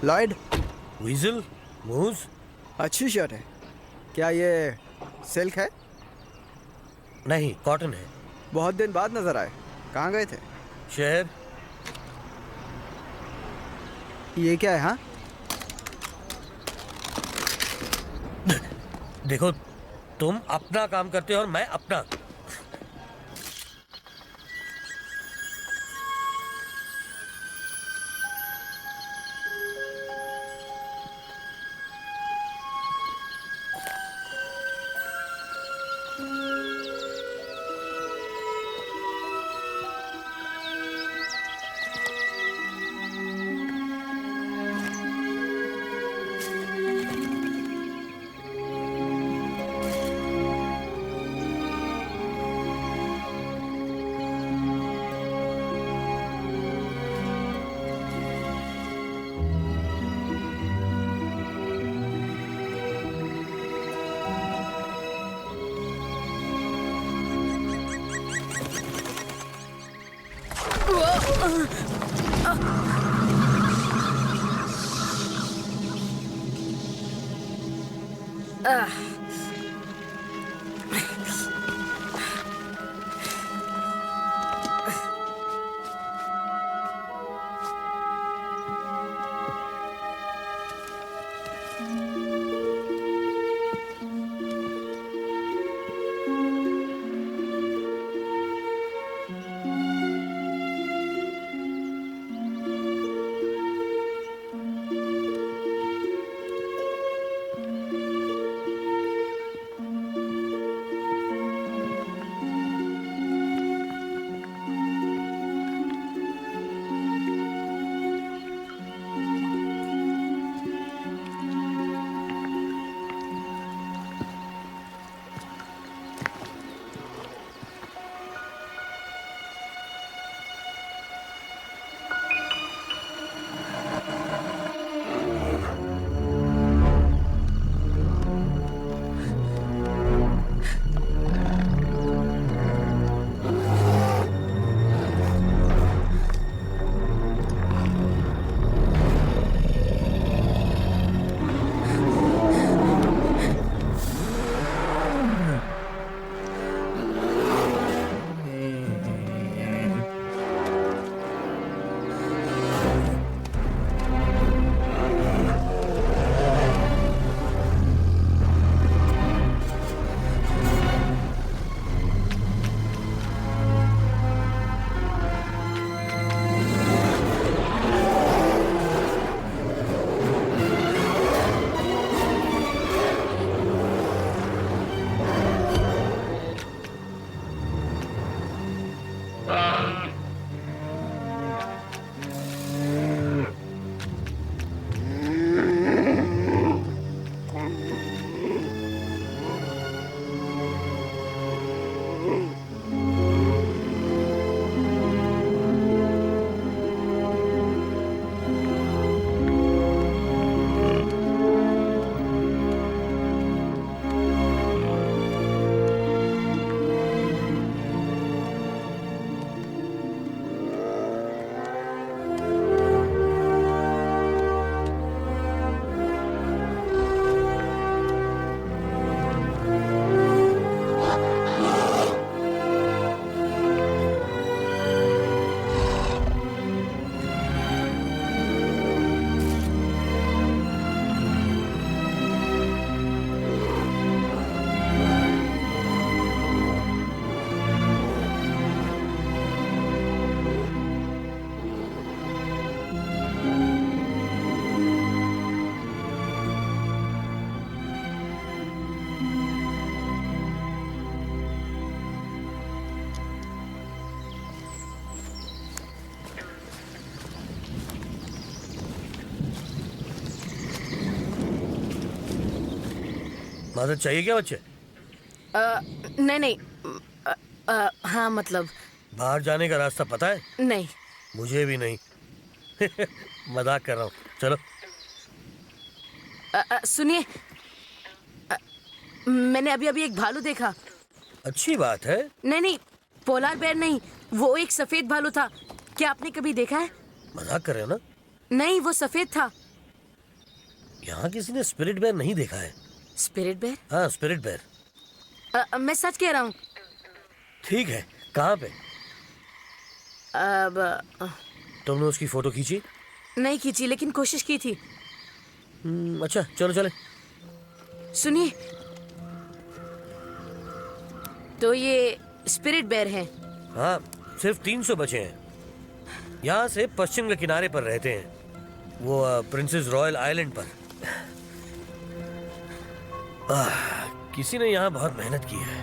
Lloyd. वीजल, मूज। अच्छी shirt है। क्या ये सिल्क है? नहीं, कॉटन है। बहुत दिन बाद नजर आए। कहाँ गए थे? शहर। ये क्या है? हाँ, देखो, तुम अपना काम करते हो और मैं अपना। मदद चाहिए क्या बच्चे? नहीं नहीं। हाँ मतलब। बाहर जाने का रास्ता पता है? नहीं। मुझे भी नहीं। मजाक कर रहा हूँ, चलो। सुनिए, मैंने अभी अभी एक भालू देखा। अच्छी बात है। नहीं नहीं, पोलार बेयर नहीं, वो एक सफेद भालू था। क्या आपने कभी देखा है? मजाक कर रहे हो ना? नहीं, वो सफेद था। यहाँ किसी ने स्पिरिट बेयर नहीं देखा है। स्पिरिट बेर? हाँ, स्पिरिट बेयर। मैं सच कह रहा हूँ। ठीक है, कहाँ पे? अब तुमने उसकी फोटो खींची? नहीं खींची, लेकिन कोशिश की थी। अच्छा, चलो चले। सुनिए, तो ये स्पिरिट बेर है। हाँ, सिर्फ 300 बचे हैं। यहाँ से पश्चिम के किनारे पर रहते हैं, वो प्रिंसेस रॉयल आइलैंड पर। किसी ने यहाँ बहुत मेहनत की है।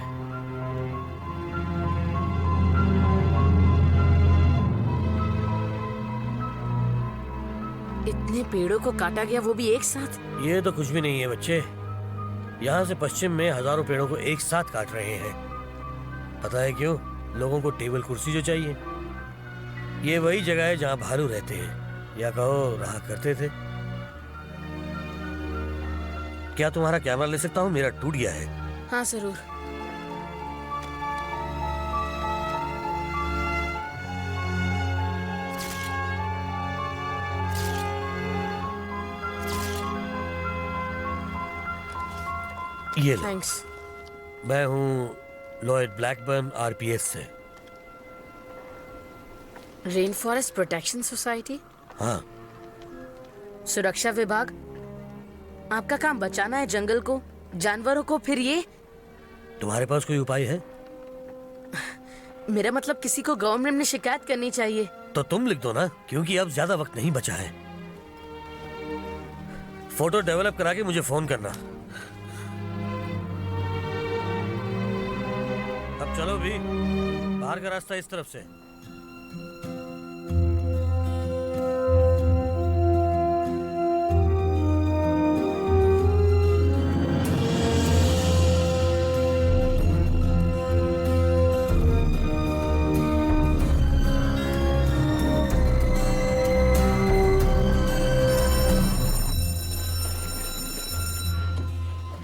इतने पेड़ों को काटा गया, वो भी एक साथ। ये तो कुछ भी नहीं है बच्चे। यहाँ से पश्चिम में हजारों पेड़ों को एक साथ काट रहे हैं। पता है क्यों? लोगों को टेबल कुर्सी जो चाहिए। ये वही जगह है जहाँ भालू रहते हैं, या कहो रहा करते थे। क्या तुम्हारा कैमरा ले सकता हूँ? मेरा टूट गया है। हाँ जरूर। ये लो। थैंक्स। मैं हूँ लॉयड ब्लैकबर्न, आरपीएस से। Rain forest protection society? हाँ। सुरक्षा विभाग? आपका काम बचाना है जंगल को, जानवरों को, फिर ये? तुम्हारे पास कोई उपाय है? मेरा मतलब किसी को गवर्नमेंट में शिकायत करनी चाहिए। तो तुम लिख दो ना, क्योंकि अब ज्यादा वक्त नहीं बचा है। फोटो डेवलप करा के मुझे फोन करना। अब चलो भी, बाहर का रास्ता इस तरफ से।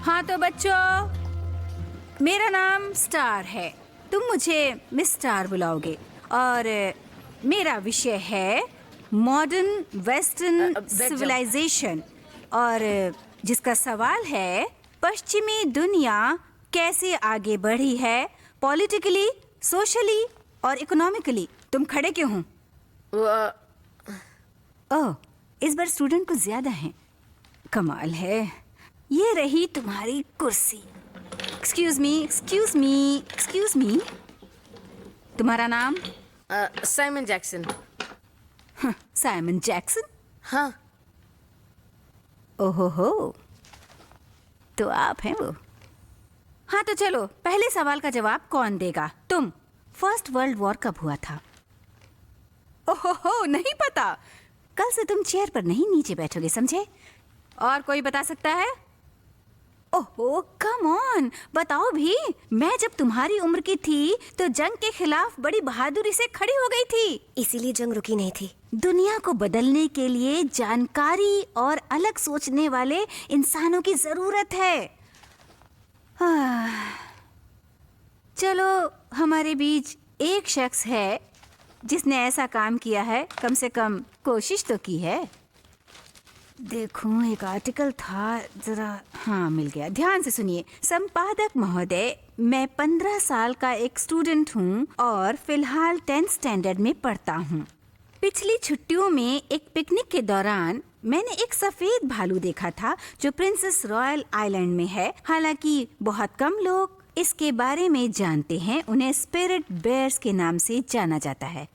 हाँ तो बच्चों, मेरा नाम स्टार है। तुम मुझे मिस स्टार बुलाओगे और मेरा विषय है मॉडर्न वेस्टर्न सिविलाइजेशन, और जिसका सवाल है पश्चिमी दुनिया कैसे आगे बढ़ी है पॉलिटिकली, सोशली और इकोनॉमिकली। तुम खड़े क्यों हो? ओह, इस बार स्टूडेंट कुछ ज्यादा हैं। कमाल है। ये रही तुम्हारी कुर्सी। Excuse me, excuse me, excuse me. तुम्हारा नाम? Simon Jackson. Simon Jackson? हाँ। ओहो हो, तो आप हैं वो। हाँ तो चलो, पहले सवाल का जवाब कौन देगा? तुम। फर्स्ट वर्ल्ड वॉर कब हुआ था? ओहो हो, नहीं पता। कल से तुम चेयर पर नहीं नीचे बैठोगे, समझे? और कोई बता सकता है? ओहो कम ऑन, बताओ भी। मैं जब तुम्हारी उम्र की थी तो जंग के खिलाफ बड़ी बहादुरी से खड़ी हो गई थी, इसीलिए जंग रुकी नहीं थी। दुनिया को बदलने के लिए जानकारी और अलग सोचने वाले इंसानों की जरूरत है। चलो, हमारे बीच एक शख्स है जिसने ऐसा काम किया है, कम से कम कोशिश तो की है। देखो, एक आर्टिकल था, जरा। हाँ, मिल गया। ध्यान से सुनिए। संपादक महोदय, मैं 15 साल का एक स्टूडेंट हूँ और फिलहाल 10th स्टैंडर्ड में पढ़ता हूँ। पिछली छुट्टियों में एक पिकनिक के दौरान मैंने एक सफेद भालू देखा था जो प्रिंसेस रॉयल आइलैंड में है। हालांकि बहुत कम लोग इसके बारे में जानते हैं। उन्हें स्पिरिट बेयर्स के नाम से जाना जाता है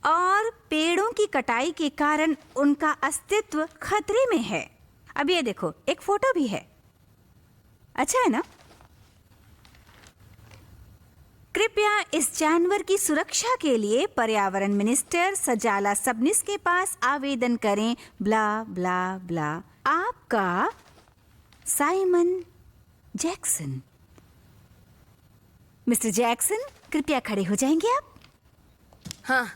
और पेड़ों की कटाई के कारण उनका अस्तित्व खतरे में है। अब ये देखो, एक फोटो भी है। अच्छा है ना? कृपया इस जानवर की सुरक्षा के लिए पर्यावरण मिनिस्टर सजाला सबनिस के पास आवेदन करें। ब्ला ब्ला ब्ला। आपका साइमन जैक्सन। मिस्टर जैक्सन, कृपया खड़े हो जाएंगे आप? हाँ।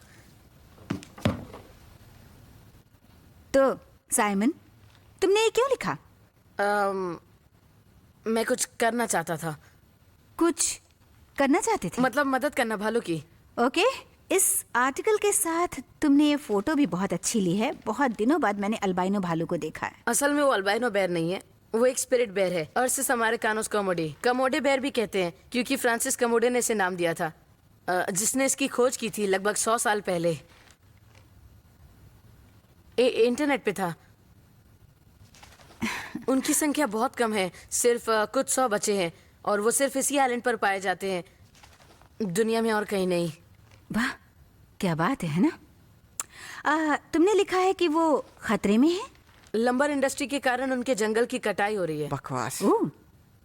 तो साइमन, तुमने ये क्यों लिखा? मैं कुछ करना चाहता था। कुछ करना चाहते थे? मतलब मदद करना भालू की। ओके, इस आर्टिकल के साथ तुमने ये फोटो भी बहुत अच्छी ली है। बहुत दिनों बाद मैंने अल्बाइनो भालू को देखा है। असल में वो अल्बाइनो बेर नहीं है, वो एक स्पिरिट बेर है। अर्सिस अमेरिकानोस कमोडे, कमोडे बेर भी कहते हैं क्योंकि फ्रांसिस कमोडे ने इसे नाम दिया था, जिसने इसकी खोज की थी लगभग 100 साल पहले। इंटरनेट पे था। उनकी संख्या बहुत कम है, सिर्फ कुछ 100 बचे हैं और वो सिर्फ इसी आइलैंड पर पाए जाते हैं, दुनिया में और कहीं नहीं। वाह, क्या बात है ना? तुमने लिखा है कि वो खतरे में है। लंबर इंडस्ट्री के कारण उनके जंगल की कटाई हो रही है। बकवास। ओह,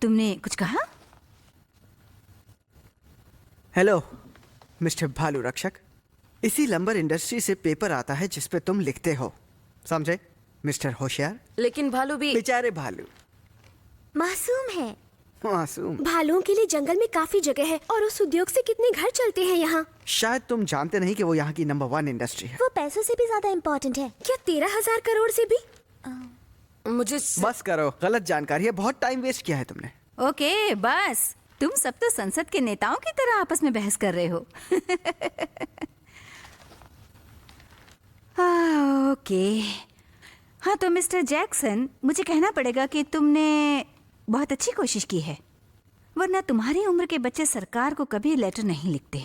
तुमने कुछ कहा? हेलो मिस्टर भालू रक्षक, इसी लंबर इंडस्ट्री से पेपर आता है जिस पे तुम लिखते हो, समझे मिस्टर होशियार? लेकिन भालू भी बेचारे भालू मासूम है। मासूम। भालुओं के लिए जंगल में काफी जगह है और उस उद्योग से कितने घर चलते हैं यहाँ। शायद तुम जानते नहीं कि वो यहाँ की नंबर 1 इंडस्ट्री है। वो पैसों से भी ज्यादा इम्पोर्टेंट है। क्या 13,000 करोड़ से भी? मुझे बस करो, गलत जानकारी है, बहुत टाइम वेस्ट किया है तुमने। ओके बस, तुम सब तो संसद के नेताओं की तरह आपस में बहस कर रहे हो। ओके, हाँ तो मिस्टर जैक्सन, मुझे कहना पड़ेगा कि तुमने बहुत अच्छी कोशिश की है, वरना तुम्हारी उम्र के बच्चे सरकार को कभी लेटर नहीं लिखते।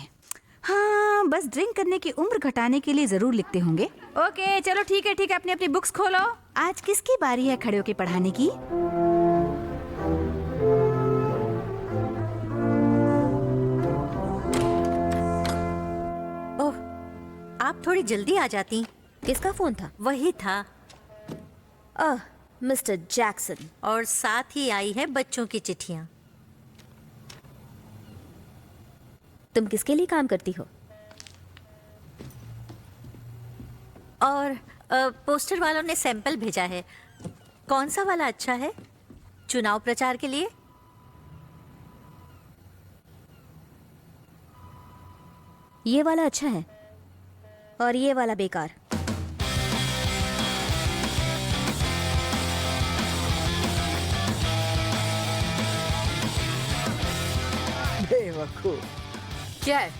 हाँ, बस ड्रिंक करने की उम्र घटाने के लिए जरूर लिखते होंगे। ओके चलो ठीक है, अपनी अपनी बुक्स खोलो। आज किसकी बारी है खड़े होके पढ़ाने की? ओह, आप थोड़ी जल्दी आ जाती। किसका फोन था? वही था, मिस्टर जैक्सन। और साथ ही आई है बच्चों की चिट्ठियां। तुम किसके लिए काम करती हो? और पोस्टर वालों ने सैंपल भेजा है। कौन सा वाला अच्छा है चुनाव प्रचार के लिए? ये वाला अच्छा है और ये वाला बेकार। बेवकूफ। क्या है?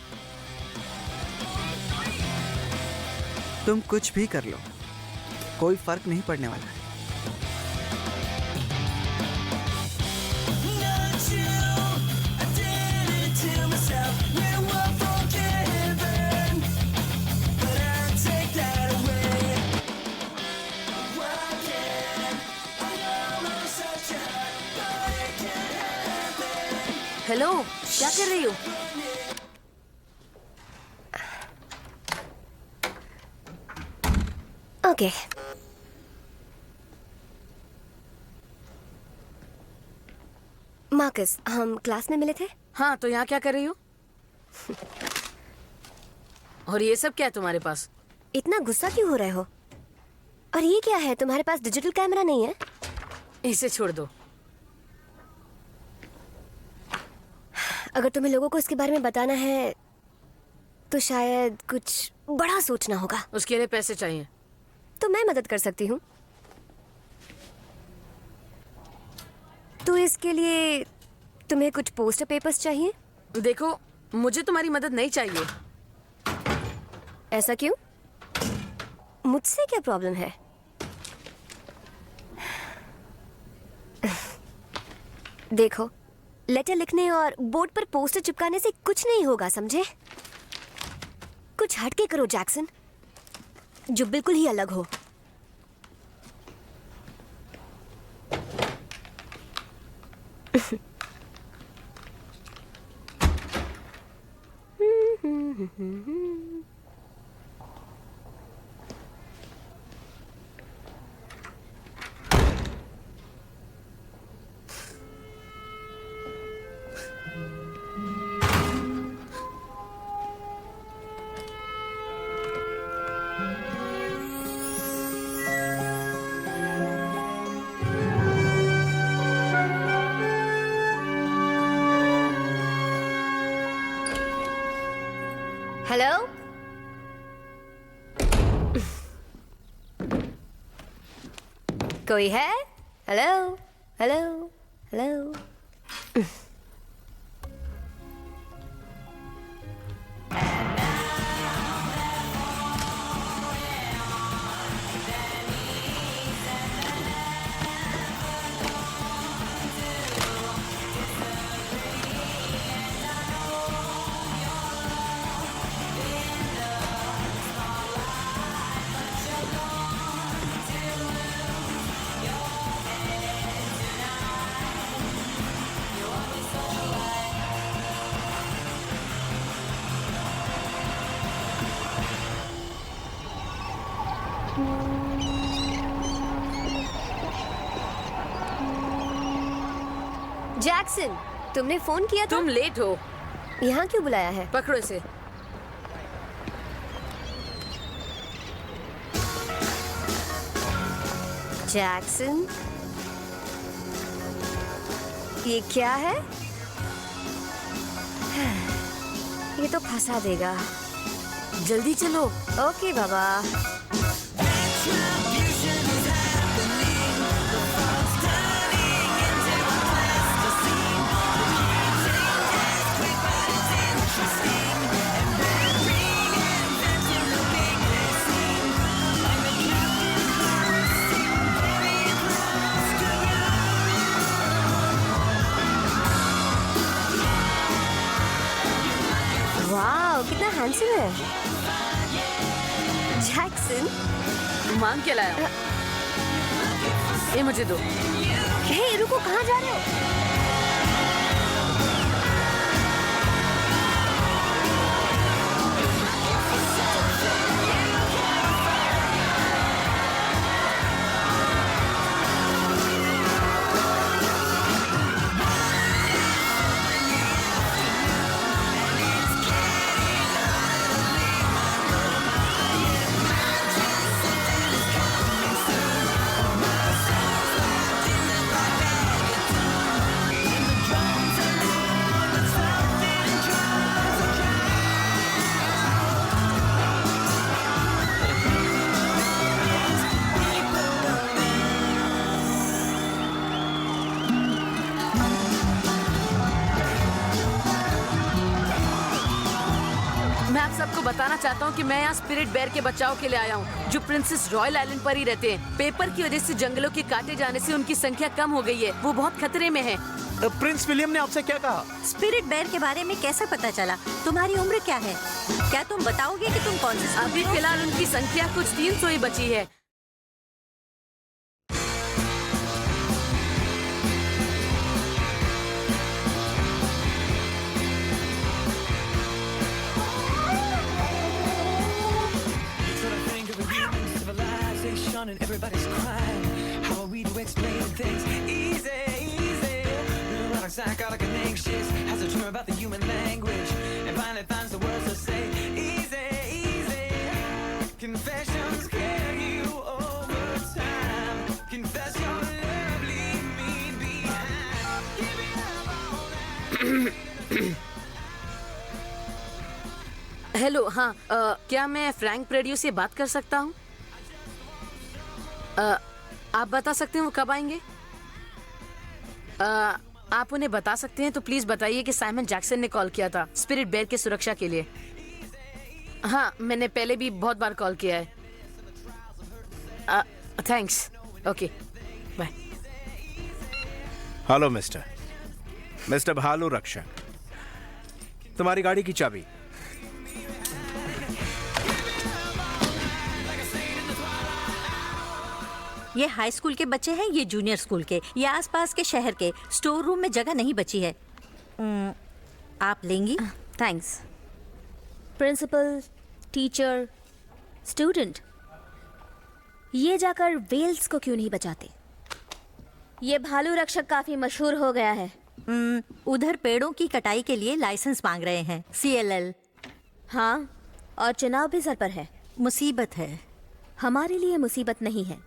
तुम कुछ भी कर लो, कोई फर्क नहीं पड़ने वाला है। हेलो, क्या कर रही हो? ओके, मार्कस, हम क्लास में मिले थे। हाँ, तो यहाँ क्या कर रही हो? और ये सब क्या है तुम्हारे पास? इतना गुस्सा क्यों हो रहे हो? और ये क्या है, तुम्हारे पास डिजिटल कैमरा नहीं है? इसे छोड़ दो। अगर तुम्हें लोगों को इसके बारे में बताना है तो शायद कुछ बड़ा सोचना होगा। उसके लिए पैसे चाहिए। तो मैं मदद कर सकती हूँ। तो इसके लिए तुम्हें कुछ पोस्टर पेपर्स चाहिए? देखो, मुझे तुम्हारी मदद नहीं चाहिए। ऐसा क्यों? मुझसे क्या प्रॉब्लम है? देखो, लेटर लिखने और बोर्ड पर पोस्टर चिपकाने से कुछ नहीं होगा, समझे? कुछ हटके करो जैक्सन, जो बिल्कुल ही अलग हो। हेलो, कोई है? Hello hello hello. जैक्सन, तुमने फोन किया था? तुम लेट हो। यहाँ क्यों बुलाया है? पकड़ो इसे। जैक्सन, ये क्या है? ये तो फंसा देगा। जल्दी चलो। ओके बाबा। वाह, कितना हैंडसम है जैक्सन। मांग के लाया। ये मुझे दो। हे रुको, कहाँ जा रहे हो? मैं आप सबको बताना चाहता हूँ कि मैं यहाँ स्पिरिट बेर के बचाव के लिए आया हूँ, जो प्रिंसेस रॉयल आइलैंड पर ही रहते हैं। पेपर की वजह से जंगलों के काटे जाने से उनकी संख्या कम हो गई है। वो बहुत खतरे में है। प्रिंस विलियम ने आपसे क्या कहा? स्पिरिट बेर के बारे में कैसे पता चला? तुम्हारी उम्र क्या है? क्या तुम बताओगे कि तुम कौन से अभी फिलहाल उनकी संख्या कुछ 300 ही बची है। And everybody's crying. How are we to explain things? Easy, easy. Neurotic, psychotic, and anxious. Has a term about the human language, and finally finds the words to say. Easy, easy. Confessions carry you over time. Confess your love, leave me behind. Give it up all that. Hello. हाँ, क्या मैं Frank प्रेडियो से बात कर सकता हूँ? आप बता सकते हैं वो कब आएंगे? आप उन्हें बता सकते हैं तो प्लीज बताइए कि साइमन जैक्सन ने कॉल किया था स्पिरिट बेर की सुरक्षा के लिए। हाँ, मैंने पहले भी बहुत बार कॉल किया है। Thanks. Okay, bye. Hello mister भालू रक्षक, तुम्हारी गाड़ी की चाबी। ये हाई स्कूल के बच्चे हैं, ये जूनियर स्कूल के, ये आसपास के शहर के। स्टोर रूम में जगह नहीं बची है। आप लेंगी? थैंक्स। प्रिंसिपल, टीचर, स्टूडेंट, ये जाकर वेल्स को क्यों नहीं बचाते? ये भालू रक्षक काफी मशहूर हो गया है। उधर पेड़ों की कटाई के लिए लाइसेंस मांग रहे हैं, CLL। हाँ, और चुनाव भी सर पर है। मुसीबत है। हमारे लिए मुसीबत नहीं है,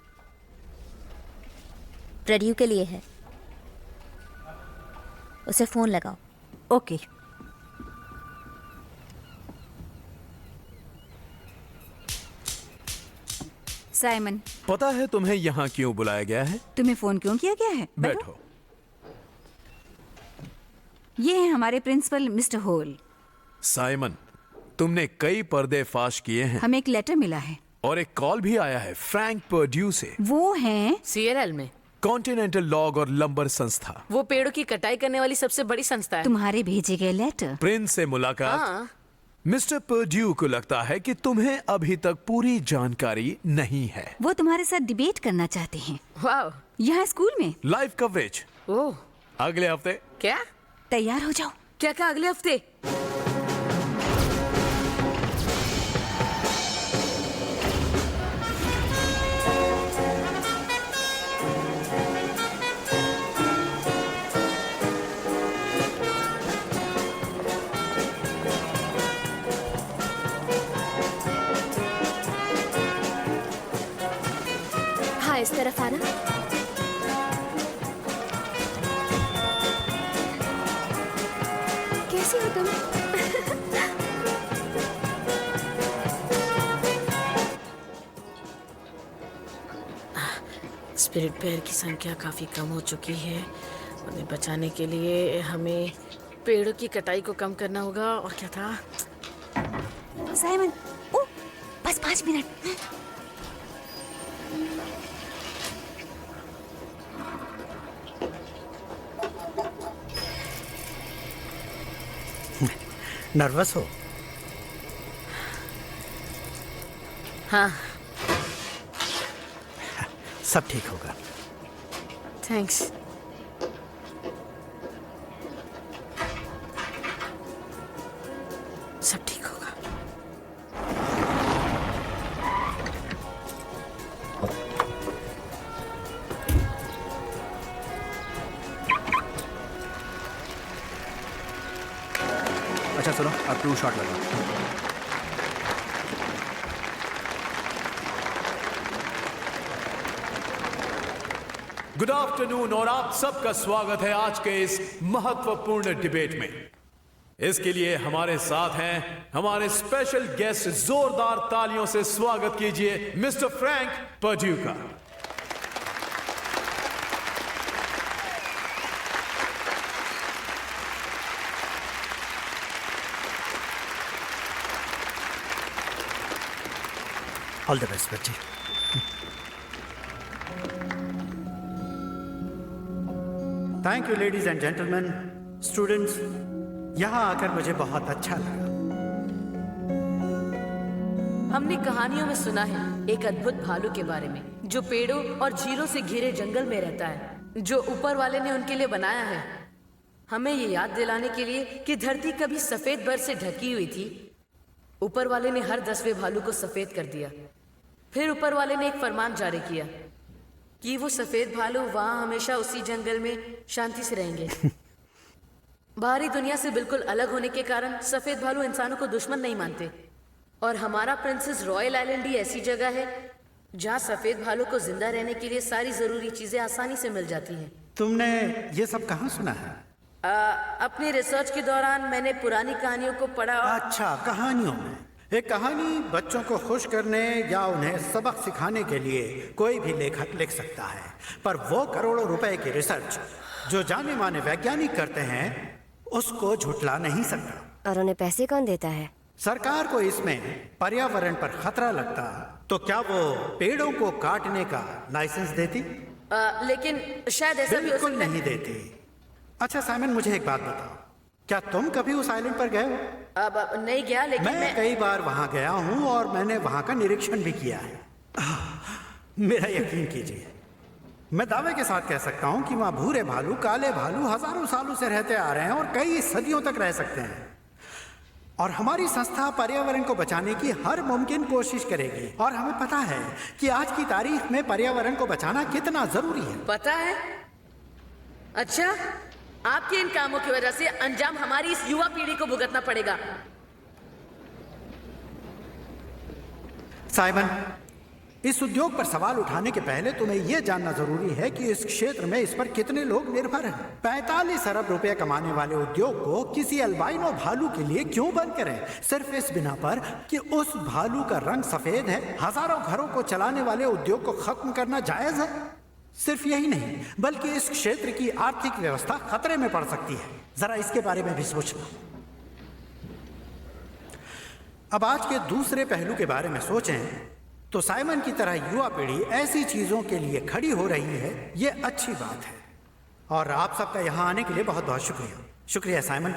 प्रेड्यू के लिए है। उसे फोन लगाओ। ओके। साइमन, पता है तुम्हें यहाँ क्यों बुलाया गया है? तुम्हें फोन क्यों किया गया है? बैठो। ये है हमारे प्रिंसिपल मिस्टर होल। साइमन, तुमने कई पर्दे फाश किए हैं हमें एक लेटर मिला है और एक कॉल भी आया है फ्रैंक पर्ड्यू से। वो हैं CLL में कॉन्टिनेंटल लॉग और लंबर संस्था। वो पेड़ों की कटाई करने वाली सबसे बड़ी संस्था है। तुम्हारे भेजे गए लेटर। प्रिंस से मुलाकात। हाँ। मिस्टर पर्ड्यू को लगता है कि तुम्हें अभी तक पूरी जानकारी नहीं है। वो तुम्हारे साथ डिबेट करना चाहते हैं वाह। यहाँ स्कूल में। लाइव कवरेज ओह, अगले हफ्ते। क्या? तैयार हो जाओ। क्या कहा? अगले हफ्ते? खाना? कैसी हो तुम? स्पिरिट बेयर की संख्या काफ़ी कम हो चुकी है। उन्हें बचाने के लिए हमें पेड़ों की कटाई को कम करना होगा। और क्या था? साइमन, ओ, बस 5 मिनट। नर्वस हो? हाँ, सब ठीक होगा। थैंक्स। सब ठीक होगा। अच्छा सुनो, अब 2 शॉट लगा। गुड आफ्टरनून और आप सबका स्वागत है आज के इस महत्वपूर्ण डिबेट में। इसके लिए हमारे साथ हैं हमारे स्पेशल गेस्ट। जोरदार तालियों से स्वागत कीजिए मिस्टर फ्रैंक पर्ड्यू का। ऑल द बेस्ट बच्चे। Thank you ladies and gentleman, students, यहाँ आकर मुझे बहुत अच्छा लगा। हमने कहानियों में सुना है एक अद्भुत भालू के बारे में जो पेड़ों और झीलों से घिरे जंगल में रहता है, जो ऊपर वाले ने उनके लिए बनाया है। हमें ये याद दिलाने के लिए कि धरती कभी सफेद बर्फ से ढकी हुई थी। ऊपर वाले ने हर 10वें भालू को सफेद कर दिया। फिर ऊपर वाले ने एक फरमान जारी किया कि वो सफेद भालू वहां हमेशा उसी जंगल में शांति से रहेंगे। बाहरी दुनिया से बिल्कुल अलग होने के कारण सफेद भालू इंसानों को दुश्मन नहीं मानते। और हमारा प्रिंसेस रॉयल आइलैंड ही ऐसी जगह है जहाँ सफेद भालू को जिंदा रहने के लिए सारी जरूरी चीजें आसानी से मिल जाती हैं। तुमने ये सब कहाँ सुना है? अपनी रिसर्च के दौरान मैंने पुरानी कहानियों को पढ़ा। अच्छा, कहानियों में। एक कहानी बच्चों को खुश करने या उन्हें सबक सिखाने के लिए कोई भी लेखक लिख सकता है, पर वो करोड़ों रुपए की रिसर्च जो जाने माने वैज्ञानिक करते हैं उसको झुठला नहीं सकता। और उन्हें पैसे कौन देता है? सरकार को इसमें पर्यावरण पर खतरा लगता तो क्या वो पेड़ों को काटने का लाइसेंस देती? लेकिन शायद ऐसा भी हो बिल्कुल सकता है। नहीं देती। अच्छा साइमन, मुझे एक बात बताओ, क्या तुम कभी उस आइलैंड पर गए हो? अब नहीं गया, लेकिन मैं कई बार वहां गया हूं और मैंने वहां का निरीक्षण भी किया है। मेरा यकीन कीजिए, मैं दावे के साथ कह सकता हूं कि वहां भूरे भालू, काले भालू हजारों सालों से रहते आ रहे हैं और कई सदियों तक रह सकते हैं। और हमारी संस्था पर्यावरण को बचाने की हर मुमकिन कोशिश करेगी। और हमें पता है कि आज की तारीख में पर्यावरण को बचाना कितना जरूरी है। पता है? अच्छा, आपके इन कामों की वजह से अंजाम हमारी इस युवा पीढ़ी को भुगतना पड़ेगा। साइमन, इस उद्योग पर सवाल उठाने के पहले तुम्हें यह जानना जरूरी है कि इस क्षेत्र में इस पर कितने लोग निर्भर हैं। 45 अरब रुपए कमाने वाले उद्योग को किसी अल्बाइनो भालू के लिए क्यों बंद करें? सिर्फ इस बिना पर कि उस भालू का रंग सफेद है। हजारों घरों को चलाने वाले उद्योग को खत्म करना जायज है। सिर्फ यही नहीं, बल्कि इस क्षेत्र की आर्थिक व्यवस्था खतरे में पड़ सकती है। जरा इसके बारे में भी सोचना। अब आज के दूसरे पहलू के बारे में सोचें तो साइमन की तरह युवा पीढ़ी ऐसी चीजों के लिए खड़ी हो रही है, ये अच्छी बात है। और आप सबका यहां आने के लिए बहुत बहुत शुक्रिया। शुक्रिया Simon.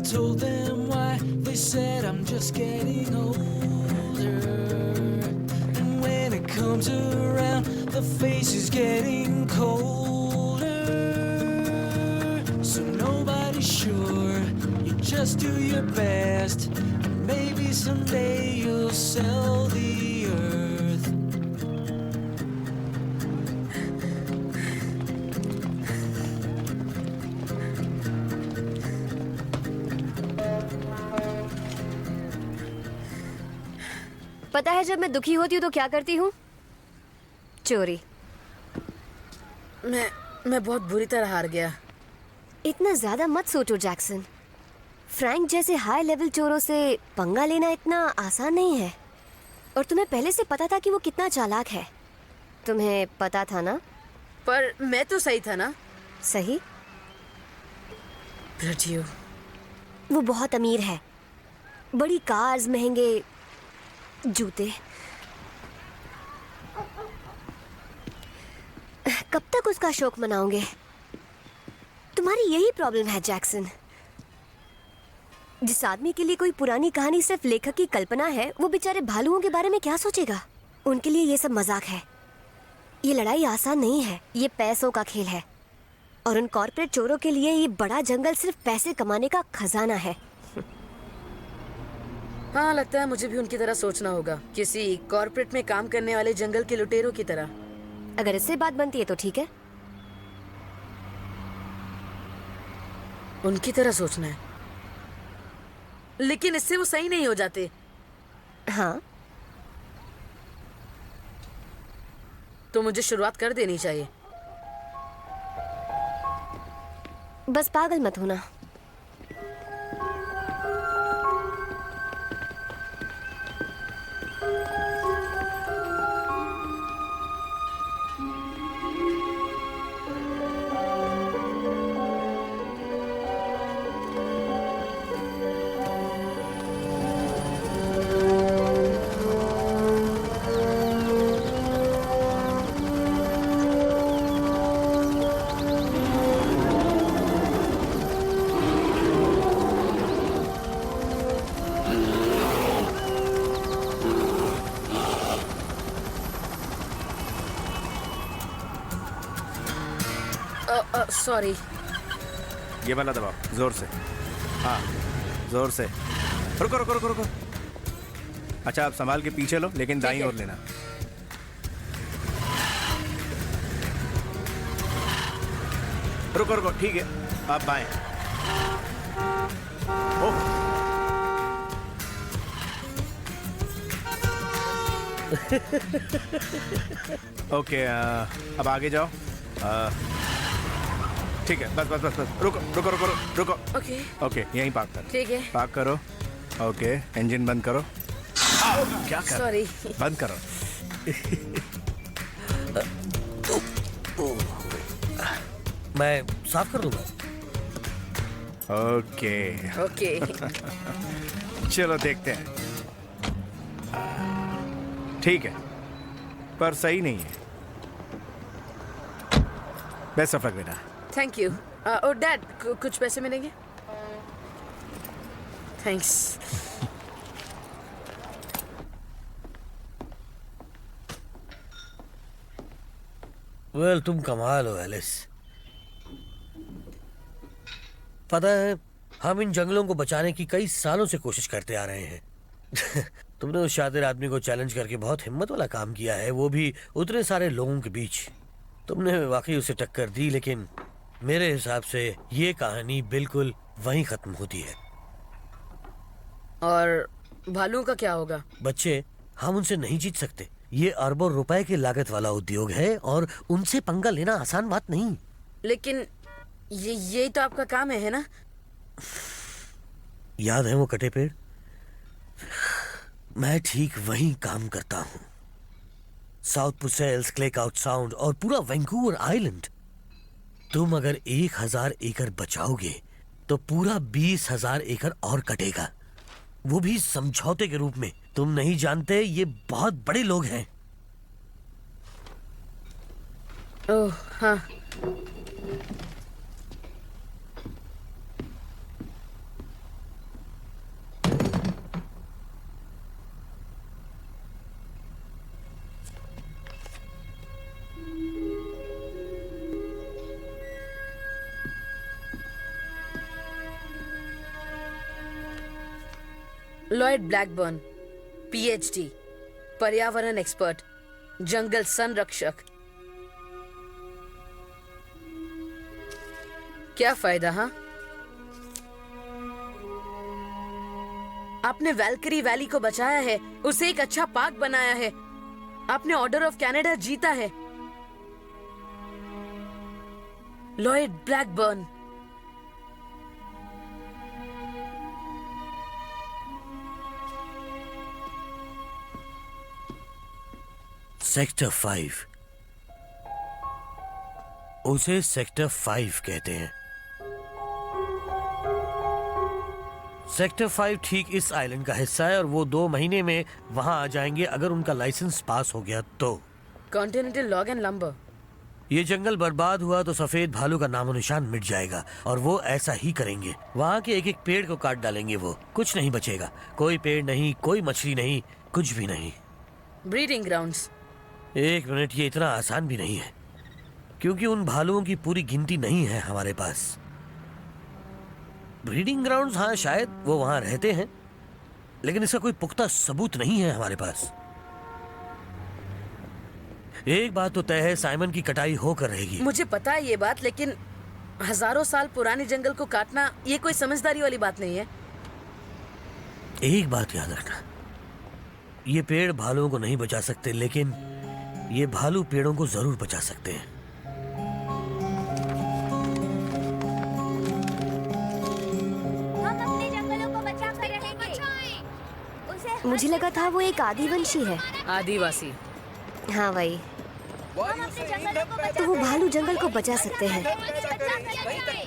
told them why, they said I'm just getting older. And when it comes around, the face is getting colder. So nobody's sure, you just do your best. And maybe someday you'll sell the earth. पता है जब मैं दुखी होती हूँ तो क्या करती हूँ? चोरी। मैं बहुत बुरी तरह हार गया। इतना ज्यादा मत सोचो जैक्सन। फ्रैंक जैसे हाई लेवल चोरों से पंगा लेना इतना आसान नहीं है। और तुम्हें पहले से पता था कि वो कितना चालाक है। तुम्हें पता था ना? पर मैं तो सही था ना? सही? रजियो। वो बहुत अमीर है। बड़ी कार्स, महंगे जूते। कब तक उसका शौक मनाओगे? तुम्हारी यही प्रॉब्लम है जैक्सन। जिस आदमी के लिए कोई पुरानी कहानी सिर्फ लेखक की कल्पना है, वो बेचारे भालुओं के बारे में क्या सोचेगा? उनके लिए ये सब मजाक है। ये लड़ाई आसान नहीं है, ये पैसों का खेल है। और उन कॉर्पोरेट चोरों के लिए ये बड़ा जंगल सिर्फ पैसे कमाने का खजाना है। हाँ, लगता है मुझे भी उनकी तरह सोचना होगा, किसी कॉर्पोरेट में काम करने वाले जंगल के लुटेरों की तरह। अगर इससे बात बनती है तो ठीक है। उनकी तरह सोचना है, लेकिन इससे वो सही नहीं हो जाते। हाँ, तो मुझे शुरुआत कर देनी चाहिए। बस पागल मत होना। सॉरी। ये वाला दबाओ जोर से। हाँ, जोर से। रुको रुको रुको रुको। अच्छा, आप संभाल के पीछे लो, लेकिन दाईं ओर लेना। रुको रुको, ठीक है। आप बाएं। ओह, ओके, अब आगे जाओ। ठीक है, बस बस बस बस। रुको रुको रुको रुको। ओके ओके, यहीं पार्क करो। ठीक है। पार्क करो। ओके, इंजन बंद करो। क्या कर? सॉरी। बंद करो। मैं साफ कर दूंगा। Okay okay. चलो देखते हैं। ठीक है, पर सही नहीं है। बेस्ट ऑफ लक बेटा। Thank you. और डैड, कुछ पैसे मिलेंगे? थैंक्स। वेल, तुम कमाल हो एलिस। पता है, हम इन जंगलों को बचाने की कई सालों से कोशिश करते आ रहे हैं। तुमने उस शातिर आदमी को चैलेंज करके बहुत हिम्मत वाला काम किया है, वो भी उतने सारे लोगों के बीच। तुमने वाकई उसे टक्कर दी, लेकिन मेरे हिसाब से ये कहानी बिल्कुल वहीं खत्म होती है। और भालुओं का क्या होगा? बच्चे, हम उनसे नहीं जीत सकते। ये अरबों रुपए की लागत वाला उद्योग है और उनसे पंगा लेना आसान बात नहीं। लेकिन यही तो आपका काम है ना? याद है वो कटे पेड़? मैं ठीक वहीं काम करता हूँ। साउथ पुसेल्स, क्लेकआउट साउंड और पूरा वैंकूवर आइलैंड। तुम अगर 1000 एकड़ बचाओगे तो पूरा 20,000 एकड़ और कटेगा, वो भी समझौते के रूप में। तुम नहीं जानते, ये बहुत बड़े लोग हैं। ओह हाँ। लॉयड ब्लैकबर्न, PhD, पर्यावरण एक्सपर्ट, जंगल संरक्षक। क्या फायदा? हाँ, आपने वैल्करी वैली को बचाया है, उसे एक अच्छा पार्क बनाया है, आपने ऑर्डर ऑफ कनाडा जीता है। Lloyd Blackburn. सेक्टर 5, उसे सेक्टर 5 कहते हैं। सेक्टर 5 ठीक इस आइलैंड का हिस्सा है और वो 2 महीने में वहां आ जाएंगे अगर उनका लाइसेंस पास हो गया तो। Continental log and lumbar. ये जंगल बर्बाद हुआ तो सफेद भालू का नामो निशान मिट जाएगा और वो ऐसा ही करेंगे। वहां के एक एक पेड़ को काट डालेंगे, वो कुछ नहीं बचेगा, कोई पेड़ नहीं, कोई मछली नहीं, कुछ भी नहीं। Breeding grounds. 1 मिनट, ये इतना आसान भी नहीं है क्योंकि उन भालुओं की पूरी गिनती नहीं है हमारे पास। ब्रीडिंग ग्राउंड्स, हाँ शायद वो वहां रहते हैं, लेकिन इसका कोई पुख्ता सबूत नहीं है हमारे पास। एक बात तो तय है, साइमन की कटाई होकर रहेगी। मुझे पता है ये बात, लेकिन हजारों साल पुराने जंगल को काटना ये कोई समझदारी वाली बात नहीं है। एक बात याद रखना, ये पेड़ भालुओं को नहीं बचा सकते, लेकिन ये भालू पेड़ों को जरूर बचा सकते हैं। हम अपने जंगलों को बचा कर रहेंगे। मुझे लगा था वो एक आदिवासी है। आदिवासी? हाँ वही। हम अपने जंगलों को बचा तो वो भालू जंगल को बचा सकते हैं।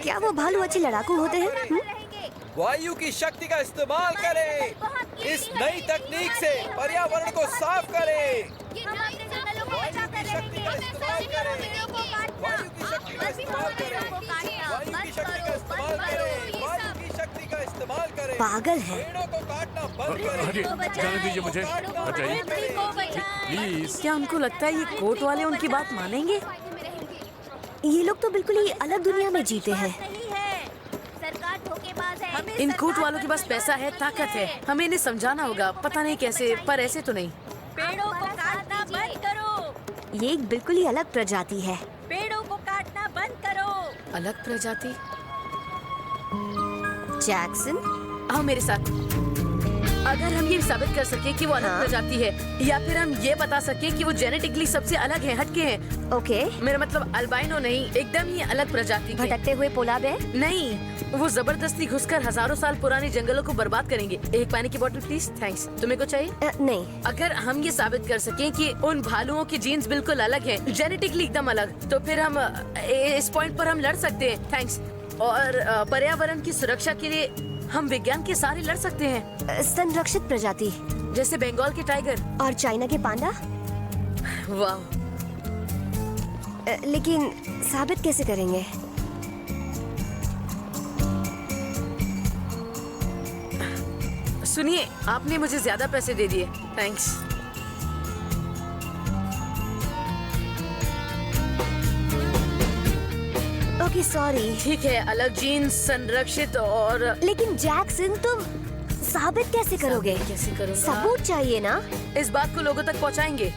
क्या वो भालू अच्छे लड़ाकू होते हैं? वायु की शक्ति का इस्तेमाल करें। इस नई तकनीक से पर्यावरण को साफ करें। हम अपने जंगलों को बचा कर रहेंगे। पेड़ों को काटना, वायु की शक्ति का इस्तेमाल करें। वायु की शक्ति का इस्तेमाल करें। वायु की शक्ति का इस्तेमाल करें। पागल है। पेड़ों को काटना बंद करें। जाने दीजिए मुझे, हटाइए प्लीज। क्या उनको लगता है ये कोर्ट वाले उनकी बात मानेंगे? ये लोग तो बिल्कुल ही अलग दुनिया में जीते हैं। सरकार धोखेबाज है। इन कोर्ट वालों के पास पैसा है, ताकत है, हमें इन्हें समझाना होगा। पता नहीं कैसे, पर ऐसे तो नहीं। पेड़ों को काटना बंद करो। ये एक बिल्कुल ही अलग प्रजाति है। पेड़ों को काटना बंद करो। अलग प्रजाति? जैक्सन, आओ मेरे साथ। अगर हम ये साबित कर सके कि वो अलग प्रजाति है, या फिर हम ये बता सके कि वो जेनेटिकली सबसे अलग है, हटके हैं। ओके। मेरा मतलब अल्बाइनो नहीं, एकदम ही अलग प्रजाति के। भटकते हुए पोला बेर? नहीं, वो जबरदस्ती घुसकर हजारों साल पुराने जंगलों को बर्बाद करेंगे। एक पानी की बोतल प्लीज, थैंक्स। तुम्हें कुछ चाहिए? नहीं। अगर हम ये साबित कर सकें कि उन भालुओं की जीन्स बिल्कुल अलग हैं, जेनेटिकली एकदम अलग, तो फिर हम इस पॉइंट पर हम लड़ सकते हैं। थैंक्स। और पर्यावरण की सुरक्षा के लिए हम विज्ञान के सहारे लड़ सकते हैं। संरक्षित प्रजाति जैसे बंगाल के टाइगर और चाइना के पांडा। वाह। लेकिन साबित कैसे करेंगे? सुनिए, आपने मुझे ज्यादा पैसे दे दिए, थैंक्स। Okay sorry. ठीक है, अलग जीन्स, संरक्षित और। लेकिन जैक्सन, तुम साबित कैसे करोगे? कैसे करूंगा? सबूत चाहिए ना। इस बात को लोगों तक पहुंचाएंगे।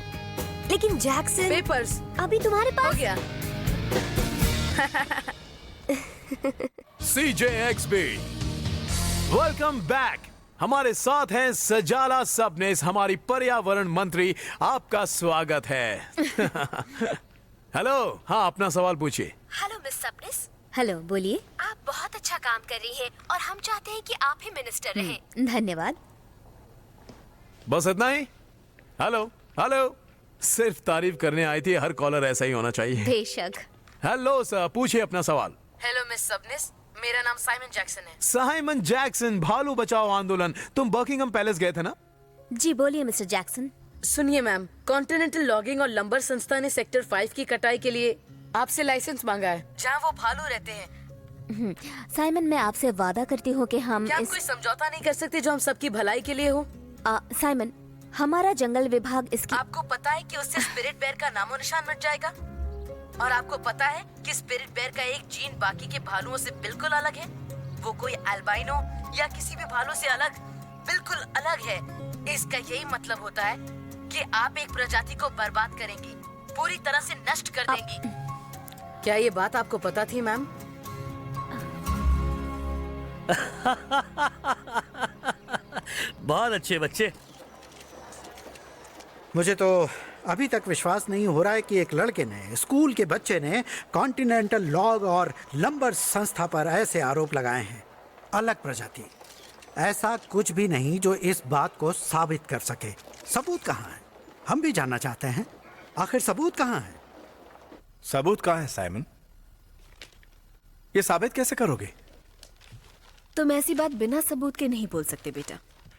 लेकिन जैक्सन, पेपर्स अभी तुम्हारे पास हो गया। CJXB, welcome back. हमारे साथ हैं सजाला सबनेस, हमारी पर्यावरण मंत्री। आपका स्वागत है। हेलो। हाँ, अपना सवाल पूछिए। Hello miss Sabnis. हेलो, बोलिए। आप बहुत अच्छा काम कर रही हैं और हम चाहते हैं कि आप ही मिनिस्टर रहें। धन्यवाद। बस इतना ही? हेलो हेलो, सिर्फ तारीफ करने आई थी, हर कॉलर ऐसा ही होना चाहिए। बेशक। हेलो सर, पूछिए अपना सवाल। हेलो मिस सबनेस, मेरा नाम साइमन जैक्सन है। साइमन जैक्सन, भालू बचाओ आंदोलन। तुम बकिंगम पैलेस गए थे ना? जी बोलिए मिस्टर जैक्सन। सुनिए मैम, कॉन्टिनेंटल लॉगिंग और लंबर संस्था ने सेक्टर 5 की कटाई के लिए आपसे लाइसेंस मांगा है, जहाँ वो भालू रहते हैं। साइमन, मैं आपसे वादा करती हूँ कि हम क्या आप कोई समझौता नहीं कर सकते जो हम सबकी भलाई के लिए हो? साइमन, हमारा जंगल विभाग इसकी। आपको पता है कि उससे स्पिरिट बेर का नामो निशान मिट जाएगा, और आपको पता है कि स्पिरिट बेर का एक जीन बाकी के भालुओं से बिल्कुल अलग है। वो कोई अल्बाइनो या किसी भी भालू से अलग बिल्कुल अलग है। इसका यही मतलब होता है कि आप एक प्रजाति को बर्बाद करेंगी, पूरी तरह से नष्ट कर देंगी। क्या ये बात आपको पता थी मैम? बहुत अच्छे बच्चे। मुझे तो अभी तक विश्वास नहीं हो रहा है कि एक लड़के ने, स्कूल के बच्चे ने कॉन्टिनेंटल लॉग और लंबर संस्था पर ऐसे आरोप लगाए हैं। अलग प्रजाति, ऐसा कुछ भी नहीं जो इस बात को साबित कर सके। सबूत कहाँ है? हम भी जानना चाहते हैं, आखिर सबूत कहाँ है? सबूत कहाँ है साइमन? ये साबित कैसे करोगे? तुम ऐसी बात बिना सबूत के नहीं बोल सकते बेटा।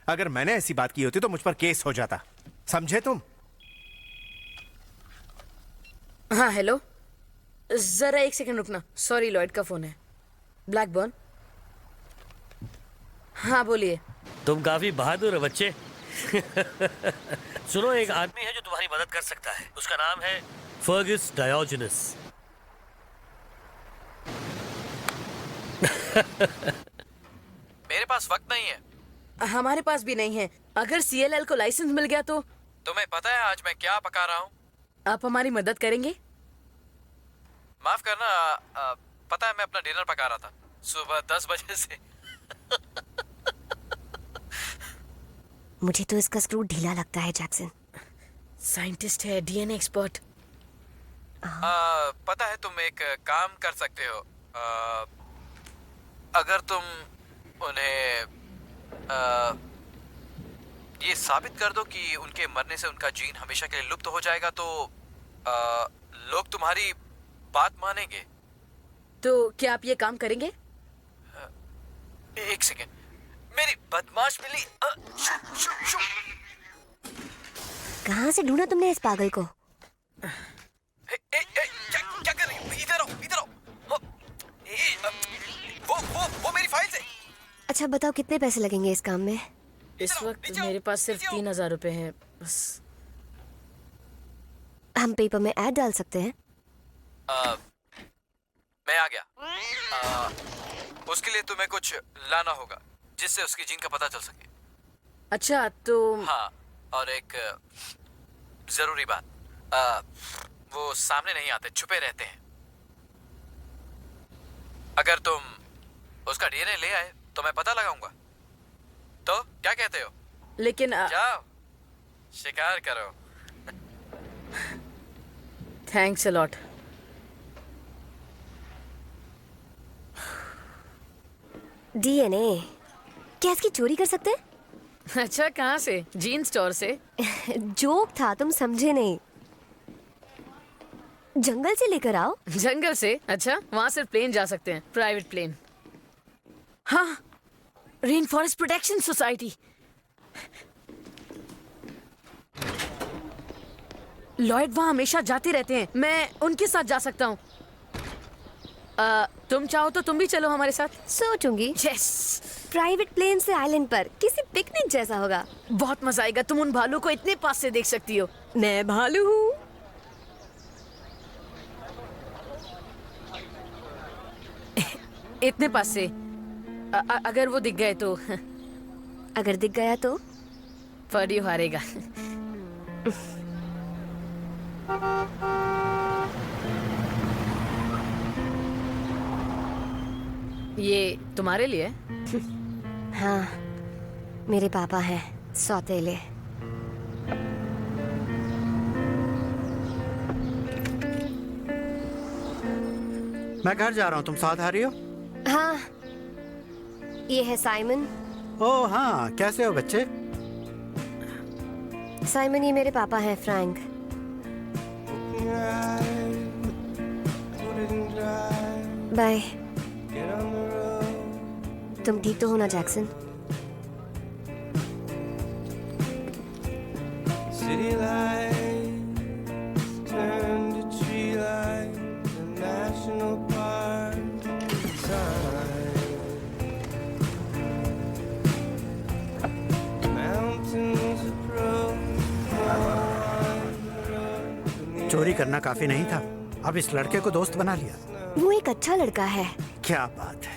अगर मैंने ऐसी बात की होती तो मुझ पर केस हो जाता, समझे तुम? हाँ हेलो, जरा एक सेकंड रुकना। सॉरी, लॉयड का फोन है। ब्लैकबर्न। हाँ बोलिए। तुम काफी बहादुर हो बच्चे। सुनो, एक आदमी है जो तुम्हारी मदद कर सकता है। उसका नाम है फर्गस डायोजेनस। मेरे पास वक्त नहीं है। हमारे पास भी नहीं है। अगर CLL को लाइसेंस मिल गया तो? तुम्हें पता है आज मैं क्या पका रहा हूँ? आप हमारी मदद करेंगे? माफ करना, पता है मैं अपना डिनर पका रहा था सुबह 10 बजे से। मुझे तो इसका स्क्रू ढीला लगता है जैक्सन। साइंटिस्ट है, DNA एक्सपर्ट। पता है तुम एक काम कर सकते हो। अगर तुम उन्हें ये साबित कर दो कि उनके मरने से उनका जीन हमेशा के लिए लुप्त हो जाएगा तो लोग तुम्हारी बात मानेंगे। तो क्या आप ये काम करेंगे? एक सेकेंड, मेरी बदमाश बिल्ली। कहाँ से ढूंढा तुमने इस पागल को? क्या कर रही हो? इधर आओ, इधर आओ। वो मेरी फाइल से। अच्छा बताओ, कितने पैसे लगेंगे इस काम में? इस वक्त मेरे पास सिर्फ 3000 रुपए हैं बस। हम पेपर में ऐड डाल सकते हैं? मैं आ गया। उसके लिए तुम्हें कुछ लाना होगा जिससे उसकी जीन का पता चल सके। अच्छा तो हाँ, और एक जरूरी बात, वो सामने नहीं आते, छुपे रहते हैं। अगर तुम उसका DNA ले आए तो मैं पता लगाऊंगा। तो क्या कहते हो? लेकिन जाओ शिकार करो। Thanks a lot. DNA क्या इसकी चोरी कर सकते हैं? अच्छा, कहाँ से? जीन स्टोर से। जोक था, तुम समझे नहीं। जंगल से लेकर आओ। जंगल से? अच्छा, वहाँ सिर्फ प्लेन जा सकते हैं, प्राइवेट प्लेन। हाँ, rain forest protection society. Lloyd वहाँ हमेशा जाते रहते हैं, मैं उनके साथ जा सकता हूँ। तुम चाहो तो तुम भी चलो हमारे साथ। सोचूंगी। यस। प्राइवेट प्लेन से आइलैंड पर किसी पिकनिक जैसा होगा। बहुत मजा आएगा। तुम उन भालू को इतने पास से देख सकती हो। मैं भालू हूँ। इतने पास से। अगर वो दिख गए तो? अगर दिख गया तो? फर्डी हारेगा। ये तुम्हारे लिए? हाँ, मेरे पापा हैं सौतेले। मैं घर जा रहा हूँ, तुम साथ आ रही हो? हाँ, ये है साइमन। ओह हाँ, कैसे हो बच्चे? साइमन, ये मेरे पापा हैं फ्रैंक। बाय। तुम ठीक तो हो ना Jackson? City lights turn to tree lights, the national park sign. Mountains approach. चोरी करना काफी नहीं था, अब इस लड़के को दोस्त बना लिया। वो एक अच्छा लड़का है। क्या बात है।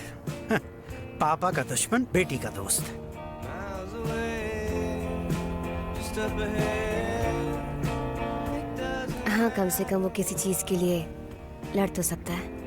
पापा का दुश्मन बेटी का दोस्त। Miles away हाँ, कम से कम वो किसी चीज के लिए लड़ तो सकता है।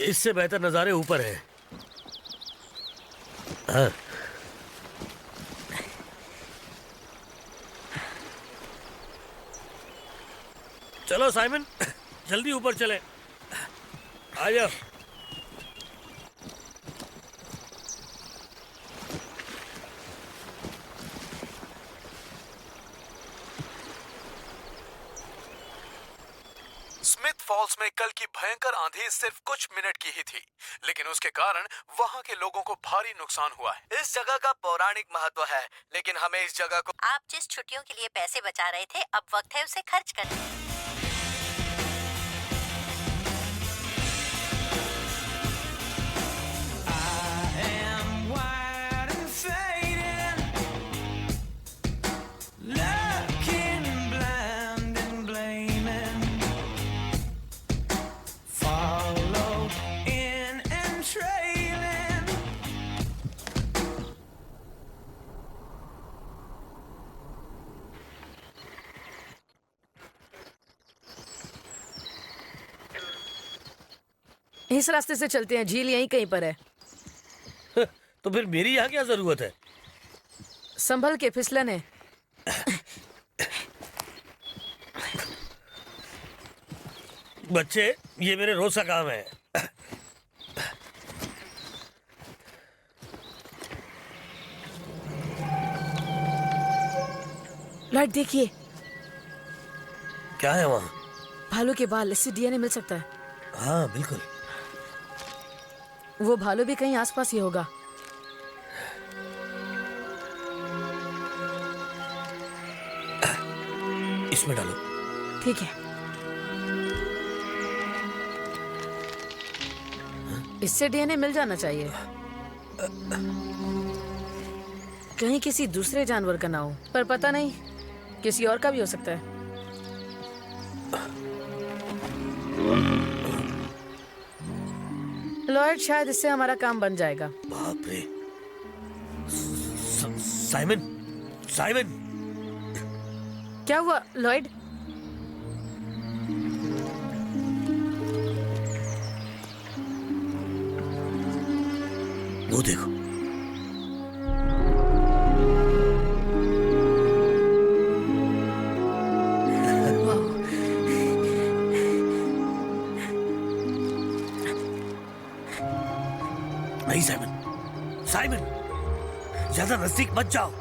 इससे बेहतर नजारे ऊपर हैं। हाँ। चलो साइमन, जल्दी ऊपर चले। आ जाओ। स्मिथ फॉल्स में कल की भयंकर आंधी सिर्फ कुछ मिनट की ही थी, लेकिन उसके कारण वहां के लोगों को भारी नुकसान हुआ है। इस जगह का पौराणिक महत्व है, लेकिन हमें इस जगह को आप जिस छुट्टियों के लिए पैसे बचा रहे थे, अब वक्त है उसे खर्च करने। इस रास्ते से चलते हैं, झील यहीं कहीं पर है। तो फिर मेरी यहाँ क्या जरूरत है? संभल के, फिसलन है। बच्चे, ये मेरे रोज का काम है। लाइट देखिए। क्या है वहाँ? भालू के बाल, इससे डीएनए मिल सकता है। हाँ बिल्कुल। वो भालू भी कहीं आसपास ही होगा। इसमें डालो। ठीक है। इससे डीएनए मिल जाना चाहिए। कहीं किसी दूसरे जानवर का ना हो, पर पता नहीं, किसी और का भी हो सकता है। लॉयड, शायद इससे हमारा काम बन जाएगा। बाप रे। Simon, Simon. क्या हुआ लॉयड? वो देखो। नहीं साइमन, साइमन, ज्यादा नजदीक मत जाओ।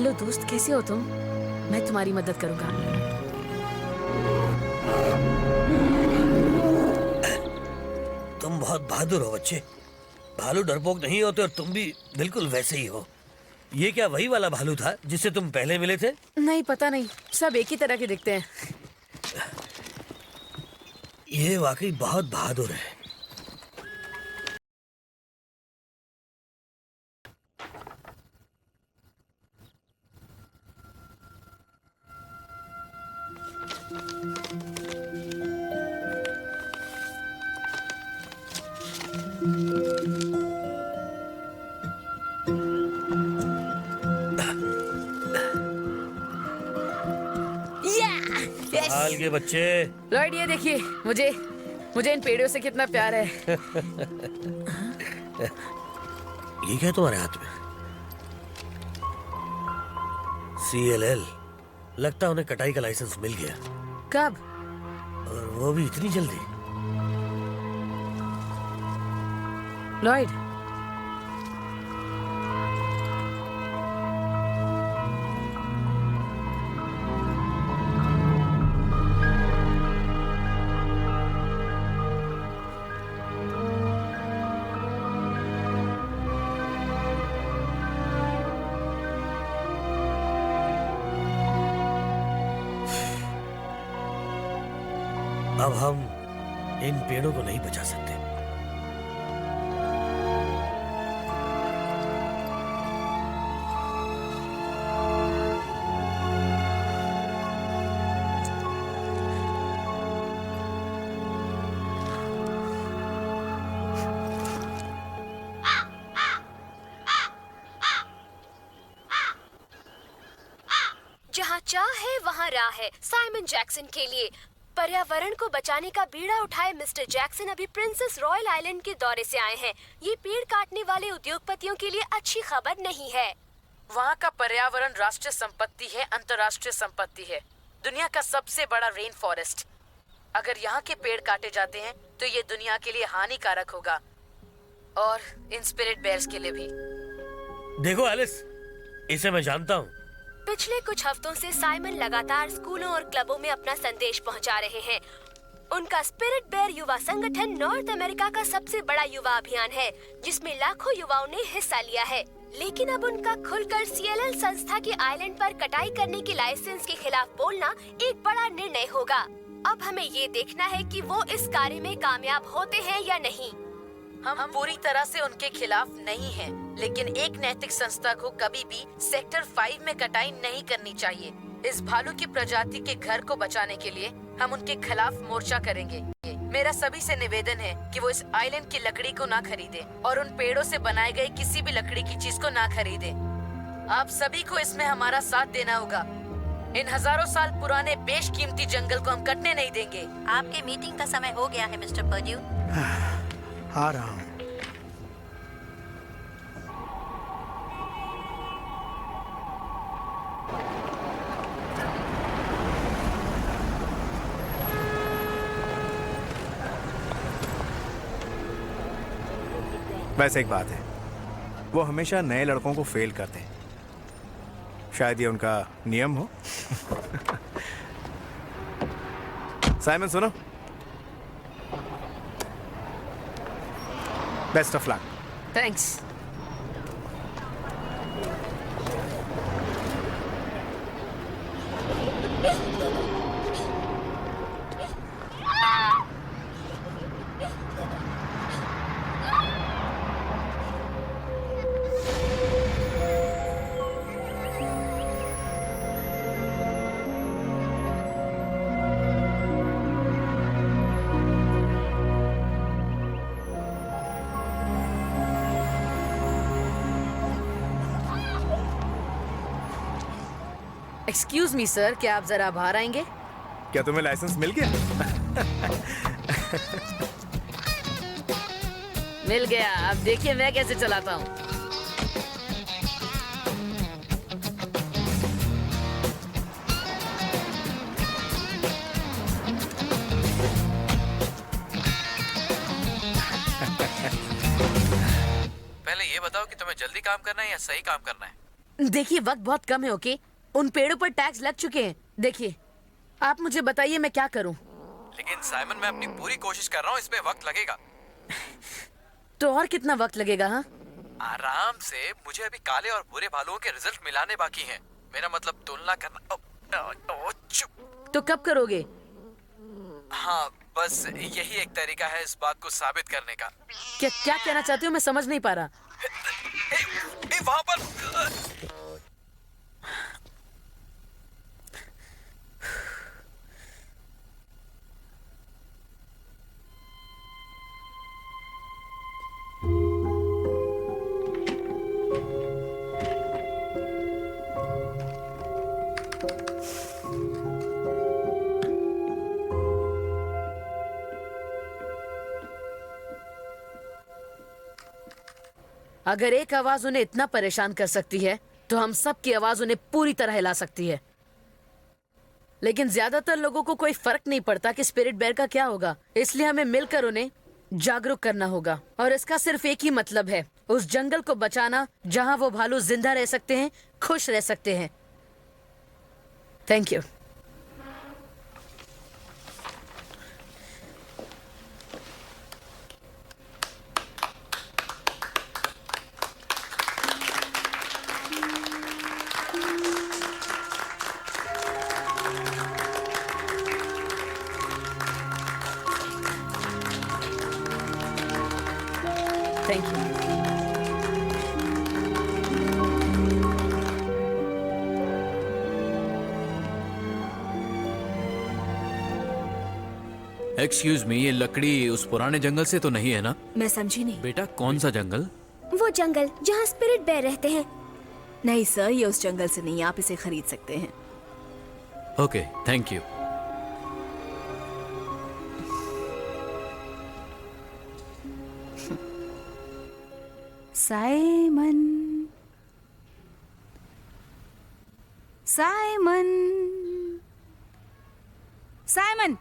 हेलो दोस्त, कैसे हो तुम? मैं तुम्हारी मदद करूंगा। तुम बहुत बहादुर हो बच्चे। भालू डरपोक नहीं होते और तुम भी बिल्कुल वैसे ही हो। ये क्या वही वाला भालू था जिससे तुम पहले मिले थे? नहीं, पता नहीं, सब एक ही तरह के दिखते हैं। ये वाकई बहुत बहादुर है। हाल के बच्चे। लॉयड, ये देखिए, मुझे इन पेड़ों से कितना प्यार है। ये क्या है तुम्हारे हाथ में? CLL। लगता है उन्हें कटाई का लाइसेंस मिल गया। कब? और वो भी इतनी जल्दी? लॉयड, अब हम इन पेड़ों को नहीं बचा सकते। जहाँ चाह है वहाँ राह है। साइमन जैक्सन के लिए पर्यावरण को बचाने का बीड़ा उठाए मिस्टर जैक्सन अभी प्रिंसेस रॉयल आइलैंड के दौरे से आए हैं। ये पेड़ काटने वाले उद्योगपतियों के लिए अच्छी खबर नहीं है। वहाँ का पर्यावरण राष्ट्रीय संपत्ति है, अंतर्राष्ट्रीय संपत्ति है, दुनिया का सबसे बड़ा रेन फॉरेस्ट। अगर यहाँ के पेड़ काटे जाते हैं तो ये दुनिया के लिए हानिकारक होगा और इन स्पिरिट बेयर्स के लिए भी। देखो एलिस, इसे मैं जानता हूँ। पिछले कुछ हफ्तों से साइमन लगातार स्कूलों और क्लबों में अपना संदेश पहुंचा रहे हैं। उनका स्पिरिट बेयर युवा संगठन नॉर्थ अमेरिका का सबसे बड़ा युवा अभियान है, जिसमें लाखों युवाओं ने हिस्सा लिया है। लेकिन अब उनका खुलकर CLL संस्था के आइलैंड पर कटाई करने के लाइसेंस के खिलाफ बोलना एक बड़ा निर्णय होगा। अब हमें ये देखना है कि वो इस कार्य में कामयाब होते हैं या नहीं। हम पूरी तरह से उनके खिलाफ नहीं हैं, लेकिन एक नैतिक संस्था को कभी भी सेक्टर 5 में कटाई नहीं करनी चाहिए। इस भालू की प्रजाति के घर को बचाने के लिए हम उनके खिलाफ मोर्चा करेंगे। मेरा सभी से निवेदन है कि वो इस आइलैंड की लकड़ी को ना खरीदे और उन पेड़ों से बनाए गए किसी भी लकड़ी की चीज को ना खरीदे। आप सभी को इसमें हमारा साथ देना होगा। इन हजारों साल पुराने बेशकीमती जंगल को हम कटने नहीं देंगे। आपके मीटिंग का समय हो गया है मिस्टर पर्ड्यू। आ रहा हूँ। वैसे एक बात है, वो हमेशा नए लड़कों को फेल करते हैं। शायद ये उनका नियम हो। साइमन सुनो, best of luck. Thanks. Excuse me sir, क्या आप जरा बाहर आएंगे? क्या तुम्हें लाइसेंस मिल गया? मिल गया। अब देखिए मैं कैसे चलाता हूँ। पहले ये बताओ कि तुम्हें जल्दी काम करना है या सही काम करना है? देखिए वक्त बहुत कम है, ओके? उन पेड़ों पर टैक्स लग चुके हैं। देखिए, आप मुझे बताइए मैं क्या करूं? लेकिन साइमन, मैं अपनी पूरी कोशिश कर रहा हूँ, इसमें वक्त लगेगा। तो और कितना वक्त लगेगा? हाँ, आराम से। मुझे अभी काले और बुरे भालुओं के रिजल्ट मिलाने बाकी हैं। मेरा मतलब तुलना करना। चुप। तो कब करोगे? हाँ, बस यही एक तरीका है इस बात को साबित करने का। क्या क्या कहना चाहते हो? मैं समझ नहीं पा रहा। वहां पर अगर एक आवाज उन्हें इतना परेशान कर सकती है तो हम सब की आवाज उन्हें पूरी तरह हिला सकती है। लेकिन ज्यादातर लोगों को कोई फर्क नहीं पड़ता कि स्पिरिट बेयर का क्या होगा, इसलिए हमें मिलकर उन्हें जागरूक करना होगा। और इसका सिर्फ एक ही मतलब है, उस जंगल को बचाना जहां वो भालू जिंदा रह सकते हैं, खुश रह सकते हैं। Thank you. Thank you. Excuse me, ये लकड़ी उस पुराने जंगल से तो नहीं है ना? मैं समझी नहीं। बेटा, कौन सा जंगल? वो जंगल जहाँ स्पिरिट बेयर रहते हैं। नहीं सर, ये उस जंगल से नहीं, आप इसे खरीद सकते हैं। Okay, thank you. Simon, Simon, Simon.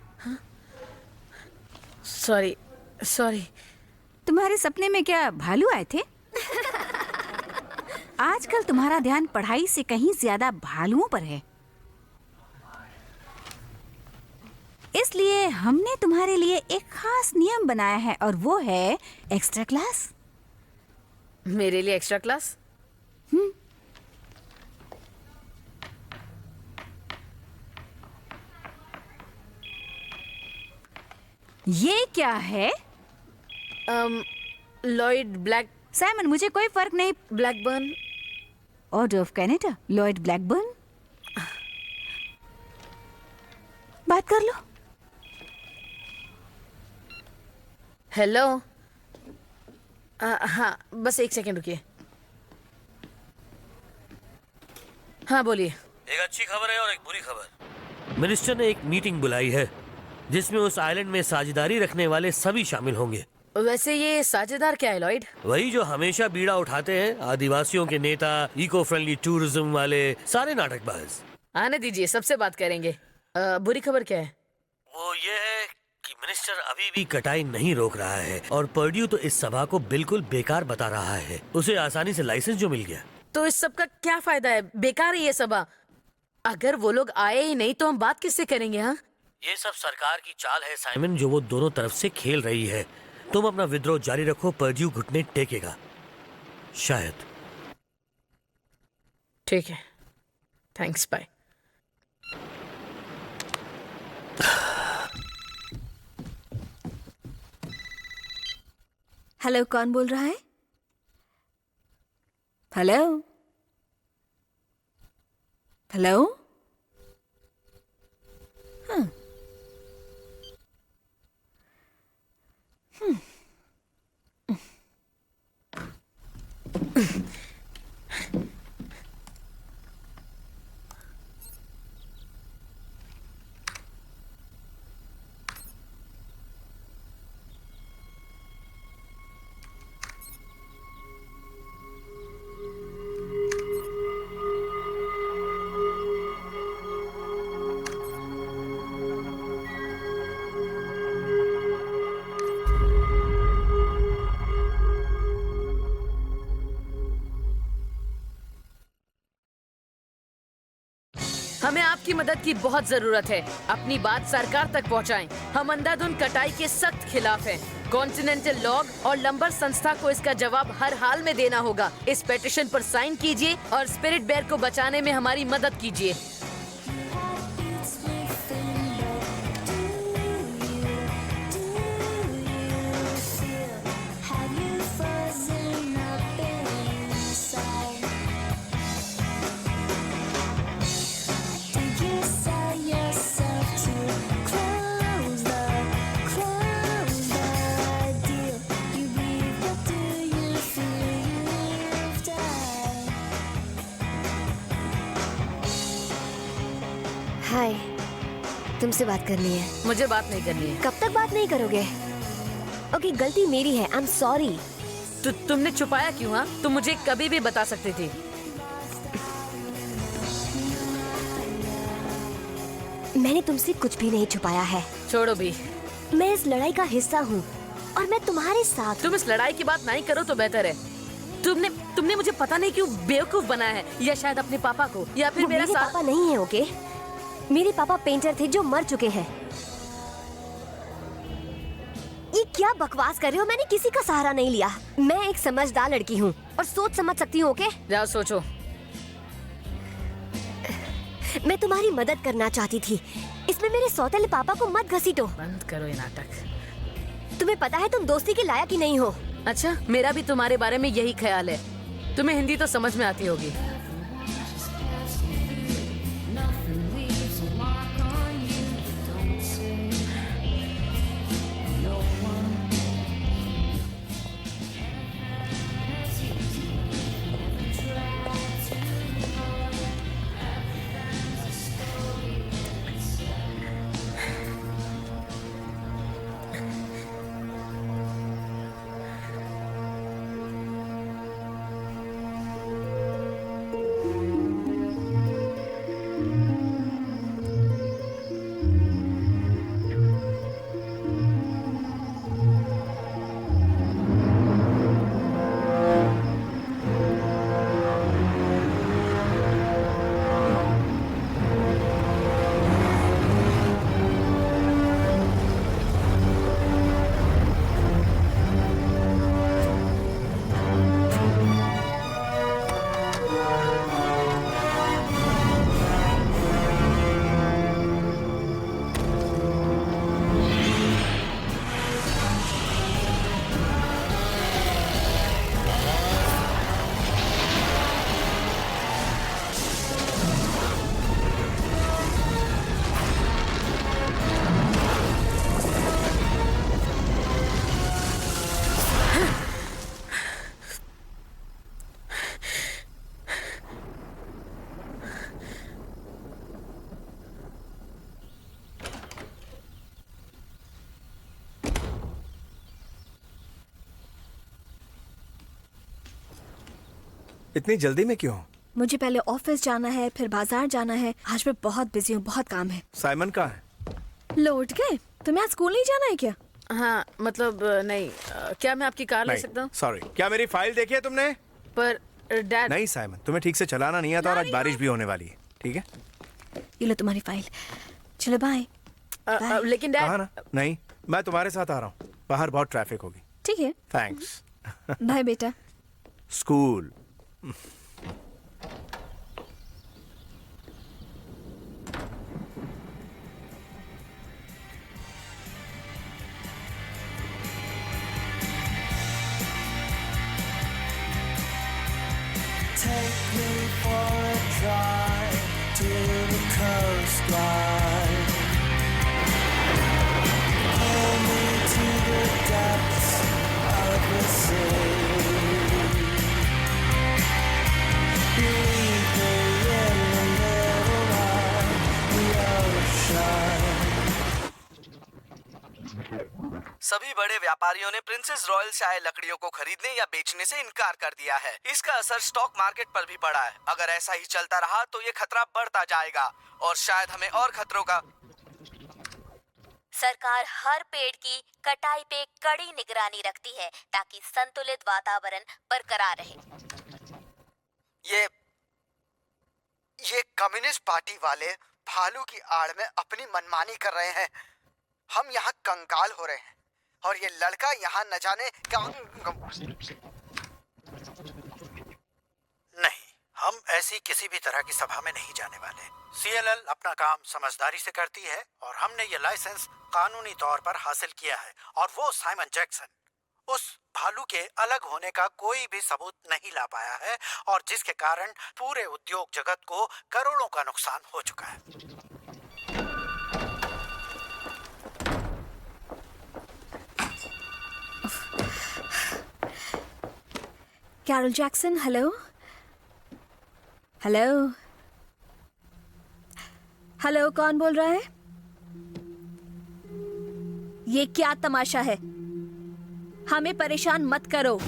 Sorry sorry. तुम्हारे सपने में क्या भालू आए थे? आजकल तुम्हारा ध्यान पढ़ाई से कहीं ज्यादा भालुओं पर है, इसलिए हमने तुम्हारे लिए एक खास नियम बनाया है और वो है एक्स्ट्रा क्लास। मेरे लिए एक्स्ट्रा क्लास? ये क्या है? Lloyd black. साइमन, मुझे कोई फर्क नहीं। Blackburn. Order of Canada, Lloyd Blackburn. बात कर लो। हेलो। हाँ, बस एक सेकंड रुकिए। हाँ, बोलिए। एक अच्छी खबर है और एक बुरी खबर। मिनिस्टर ने एक मीटिंग बुलाई है जिसमें उस आइलैंड में साझेदारी रखने वाले सभी शामिल होंगे। वैसे ये साझेदार क्या है लॉयड? वही जो हमेशा बीड़ा उठाते हैं, आदिवासियों के नेता, इको फ्रेंडली टूरिज्म वाले, सारे नाटकबाज। आने दीजिए, सबसे बात करेंगे। बुरी खबर क्या है? वो ये है कि मिनिस्टर अभी भी कटाई नहीं रोक रहा है और पर्ड्यू तो इस सभा को बिल्कुल बेकार बता रहा है। उसे आसानी से लाइसेंस जो मिल गया। तो इस सब का क्या फायदा है? बेकार है ये सभा। अगर वो लोग आए ही नहीं तो हम बात किससे करेंगे? हाँ, ये सब सरकार की चाल है साइमन, जो वो दोनों तरफ से खेल रही है। तुम अपना विद्रोह जारी रखो, पर्ड्यू घुटने टेकेगा शायद। ठीक है, थैंक्स, बाय। हेलो, कौन बोल रहा है? Hello, hello. हाँ। आपकी मदद की बहुत जरूरत है। अपनी बात सरकार तक पहुंचाएं। हम अंधाधुंध कटाई के सख्त खिलाफ हैं। कॉन्टिनेंटल लॉग और लंबर संस्था को इसका जवाब हर हाल में देना होगा। इस पेटिशन पर साइन कीजिए और स्पिरिट बेयर को बचाने में हमारी मदद कीजिए। हाय, तुमसे बात करनी है। मुझे बात नहीं करनी है। कब तक बात नहीं करोगे? ओके, गलती मेरी है, आई एम सॉरी। तुमने छुपाया क्यों? हाँ, तुम मुझे कभी भी बता सकती थी। मैंने तुमसे कुछ भी नहीं छुपाया है। छोड़ो भी। मैं इस लड़ाई का हिस्सा हूँ और मैं तुम्हारे साथ। तुम इस लड़ाई की बात नहीं करो तो बेहतर है। तुमने मुझे पता नहीं क्यों बेवकूफ बनाया है, या शायद अपने पापा को, या फिर मेरा मेरे पापा नहीं है। ओके, मेरे पापा पेंटर थे जो मर चुके हैं। ये क्या बकवास कर रहे हो? मैंने किसी का सहारा नहीं लिया। मैं एक समझदार लड़की हूँ और सोच समझ सकती हूँ। ओके, जाओ सोचो। मैं तुम्हारी मदद करना चाहती थी। इसमें मेरे सौतेले पापा को मत घसीटो। बंद करो ये नाटक। तुम्हें पता है तुम दोस्ती के लायक ही नहीं हो। अच्छा, मेरा भी तुम्हारे बारे में यही ख्याल है। तुम्हें हिंदी तो समझ में आती होगी। इतनी जल्दी में क्यों? मुझे पहले ऑफिस जाना है, फिर बाजार जाना है। आज मैं बहुत बिजी हूँ, बहुत काम है। साइमन कहाँ है? लौट गए? तुम्हें आज स्कूल नहीं जाना है क्या? हाँ, मतलब नहीं। क्या मैं आपकी कार ले सकता हूँ? सॉरी, क्या मेरी फाइल देखी है तुमने? पर डैड। नहीं साइमन, तुम्हें ठीक से चलाना नहीं आता और आज बारिश भी होने वाली है। ठीक है, ये लो तुम्हारी फाइल। चलो बाय। लेकिन डैड। कहा ना? नहीं, मैं तुम्हारे साथ आ रहा हूँ। बाहर बहुत ट्रैफिक होगी। ठीक है, थैंक्स। बाय बेटा। School. Take me for a drive to the coastline. Pull me to the depths of the sea. Leave me in the middle of the ocean. सभी बड़े व्यापारियों ने प्रिंसेस रॉयल से आए लकड़ियों को खरीदने या बेचने से इनकार कर दिया है। इसका असर स्टॉक मार्केट पर भी पड़ा है। अगर ऐसा ही चलता रहा तो ये खतरा बढ़ता जाएगा और शायद हमें और खतरों का। सरकार हर पेड़ की कटाई पे कड़ी निगरानी रखती है ताकि संतुलित वातावरण बरकरार रहे। ये कम्युनिस्ट पार्टी वाले भालू की आड़ में अपनी मनमानी कर रहे हैं। हम यहाँ कंगाल हो रहे हैं और ये लड़का यहाँ न जाने नहीं, हम ऐसी किसी भी तरह की सभा में नहीं जाने वाले। CLL अपना काम समझदारी से करती है और हमने ये लाइसेंस कानूनी तौर पर हासिल किया है। और वो साइमन जैक्सन उस भालू के अलग होने का कोई भी सबूत नहीं ला पाया है, और जिसके कारण पूरे उद्योग जगत को करोड़ों का नुकसान हो चुका है। Carol Jackson, hello hello hello, कौन बोल रहा है? ये क्या तमाशा है? हमें परेशान मत करो।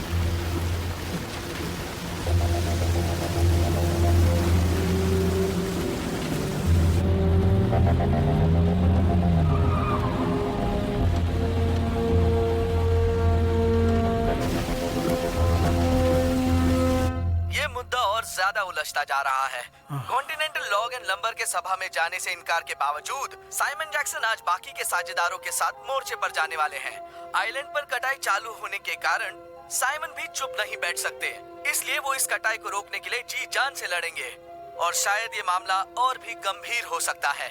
ये मुद्दा और ज्यादा उलझता जा रहा है। कॉन्टिनेंटल लॉग एंड लंबर के सभा में जाने से इनकार के बावजूद साइमन जैक्सन आज बाकी के साझेदारों के साथ मोर्चे पर जाने वाले हैं। आइलैंड पर कटाई चालू होने के कारण साइमन भी चुप नहीं बैठ सकते, इसलिए वो इस कटाई को रोकने के लिए जी जान से लड़ेंगे और शायद ये मामला और भी गंभीर हो सकता है।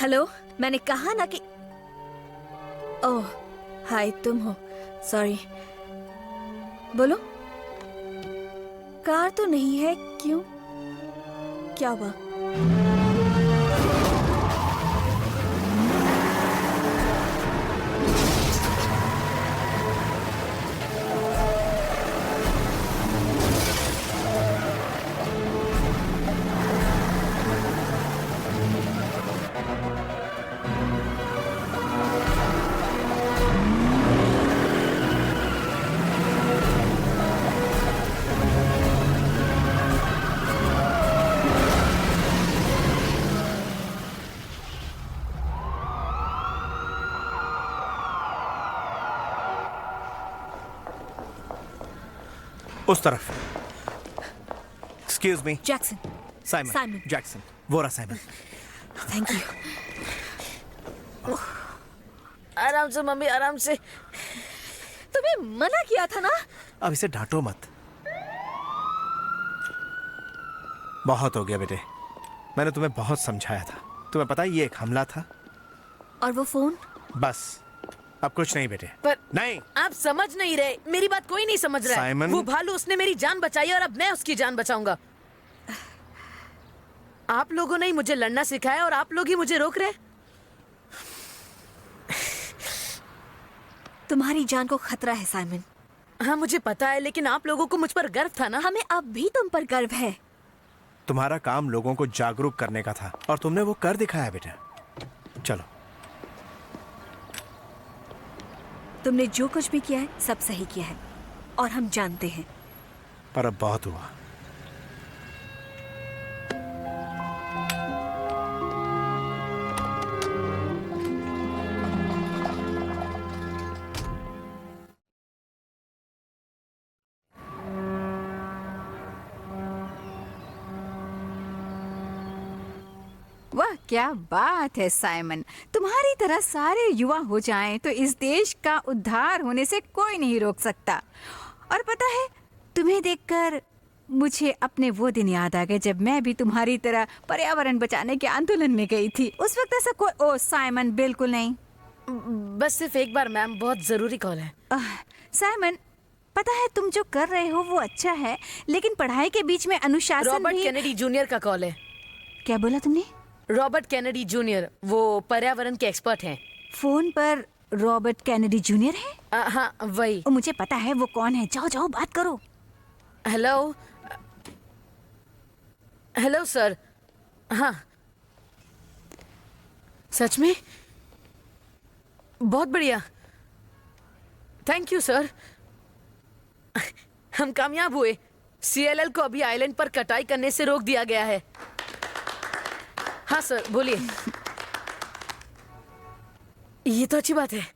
हेलो, मैंने कहा ना कि ओह हाय, तुम हो। सॉरी, बोलो। कार तो नहीं है, क्यों? क्या हुआ? उस तरफ। Excuse me. Jackson. Simon Jackson. वो रहा साइमन। Thank you. आराम से मम्मी, आराम से। तुम्हें मना किया था ना। अब इसे डांटो मत। बहुत हो गया बेटे, मैंने तुम्हें बहुत समझाया था। तुम्हें पता है ये एक हमला था। और वो फोन? बस अब कुछ नहीं बेटे। पर नहीं, आप समझ नहीं रहे, मेरी बात कोई नहीं समझ रहा है। साइमन। वो भालू, उसने मेरी जान बचाई और अब मैं उसकी जान बचाऊंगा। आप लोगों ने ही मुझे लड़ना सिखाया और आप लोग ही मुझे रोक रहे। तुम्हारी जान को खतरा है साइमन। हाँ मुझे पता है, लेकिन आप लोगों को मुझ पर गर्व था ना। हमें अब भी तुम पर गर्व है। तुम्हारा काम लोगों को जागरूक करने का था और तुमने वो कर दिखाया बेटा। चलो। तुमने जो कुछ भी किया है सब सही किया है और हम जानते हैं। पर अब बहुत हुआ। वाह क्या बात है साइमन, तुम्हारी तरह सारे युवा हो जाएं तो इस देश का उद्धार होने से कोई नहीं रोक सकता। और पता है, तुम्हें देखकर मुझे अपने वो दिन याद आ गए जब मैं भी तुम्हारी तरह पर्यावरण बचाने के आंदोलन में गई थी। उस वक्त ऐसा कोई ओ साइमन बिल्कुल नहीं। बस सिर्फ एक बार मैम, बहुत जरूरी कॉल है। साइमन, पता है तुम जो कर रहे हो वो अच्छा है, लेकिन पढ़ाई के बीच में अनुशासन रॉबर्ट भी... कैनेडी जूनियर का कॉल है। क्या बोला तुमने? रॉबर्ट कैनेडी जूनियर, वो पर्यावरण के एक्सपर्ट हैं। फोन पर रॉबर्ट कैनेडी जूनियर है? हाँ वही। मुझे पता है वो कौन है। जाओ जाओ बात करो। Hello hello sir. हाँ सच में? बहुत बढ़िया, थैंक यू सर। हम कामयाब हुए। CLL को अभी आइलैंड पर कटाई करने से रोक दिया गया है। हाँ सर बोलिए। ये तो अच्छी बात है।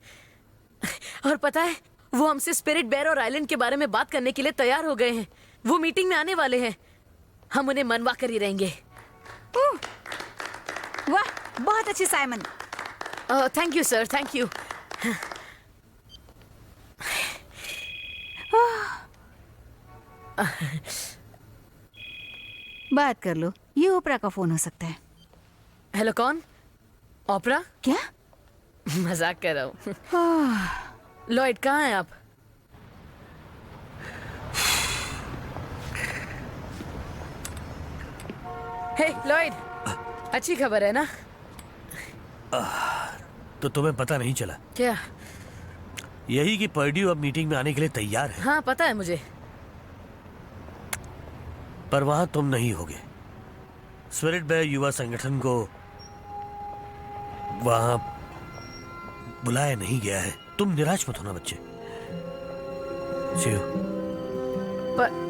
और पता है, वो हमसे स्पिरिट बेयर और आइलैंड के बारे में बात करने के लिए तैयार हो गए हैं। वो मीटिंग में आने वाले हैं। हम उन्हें मनवा कर ही रहेंगे। वाह, बहुत अच्छी Simon. Thank you sir, thank you. बात कर लो, ये ओपरा का फोन हो सकता है। हेलो, कौन? ओपरा? क्या? मजाक कर रहा हूँ। लॉयड, कहाँ हैं आप? हे लॉयड, अच्छी खबर है ना? तो तुम्हें पता नहीं चला क्या? यही कि पर्ड्यू अब मीटिंग में आने के लिए तैयार है। हाँ, पता है मुझे। पर वहां तुम नहीं होगे। स्पिरिट बेयर युवा संगठन को वहां बुलाया नहीं गया है। तुम निराश मत होना बच्चे। See you. पर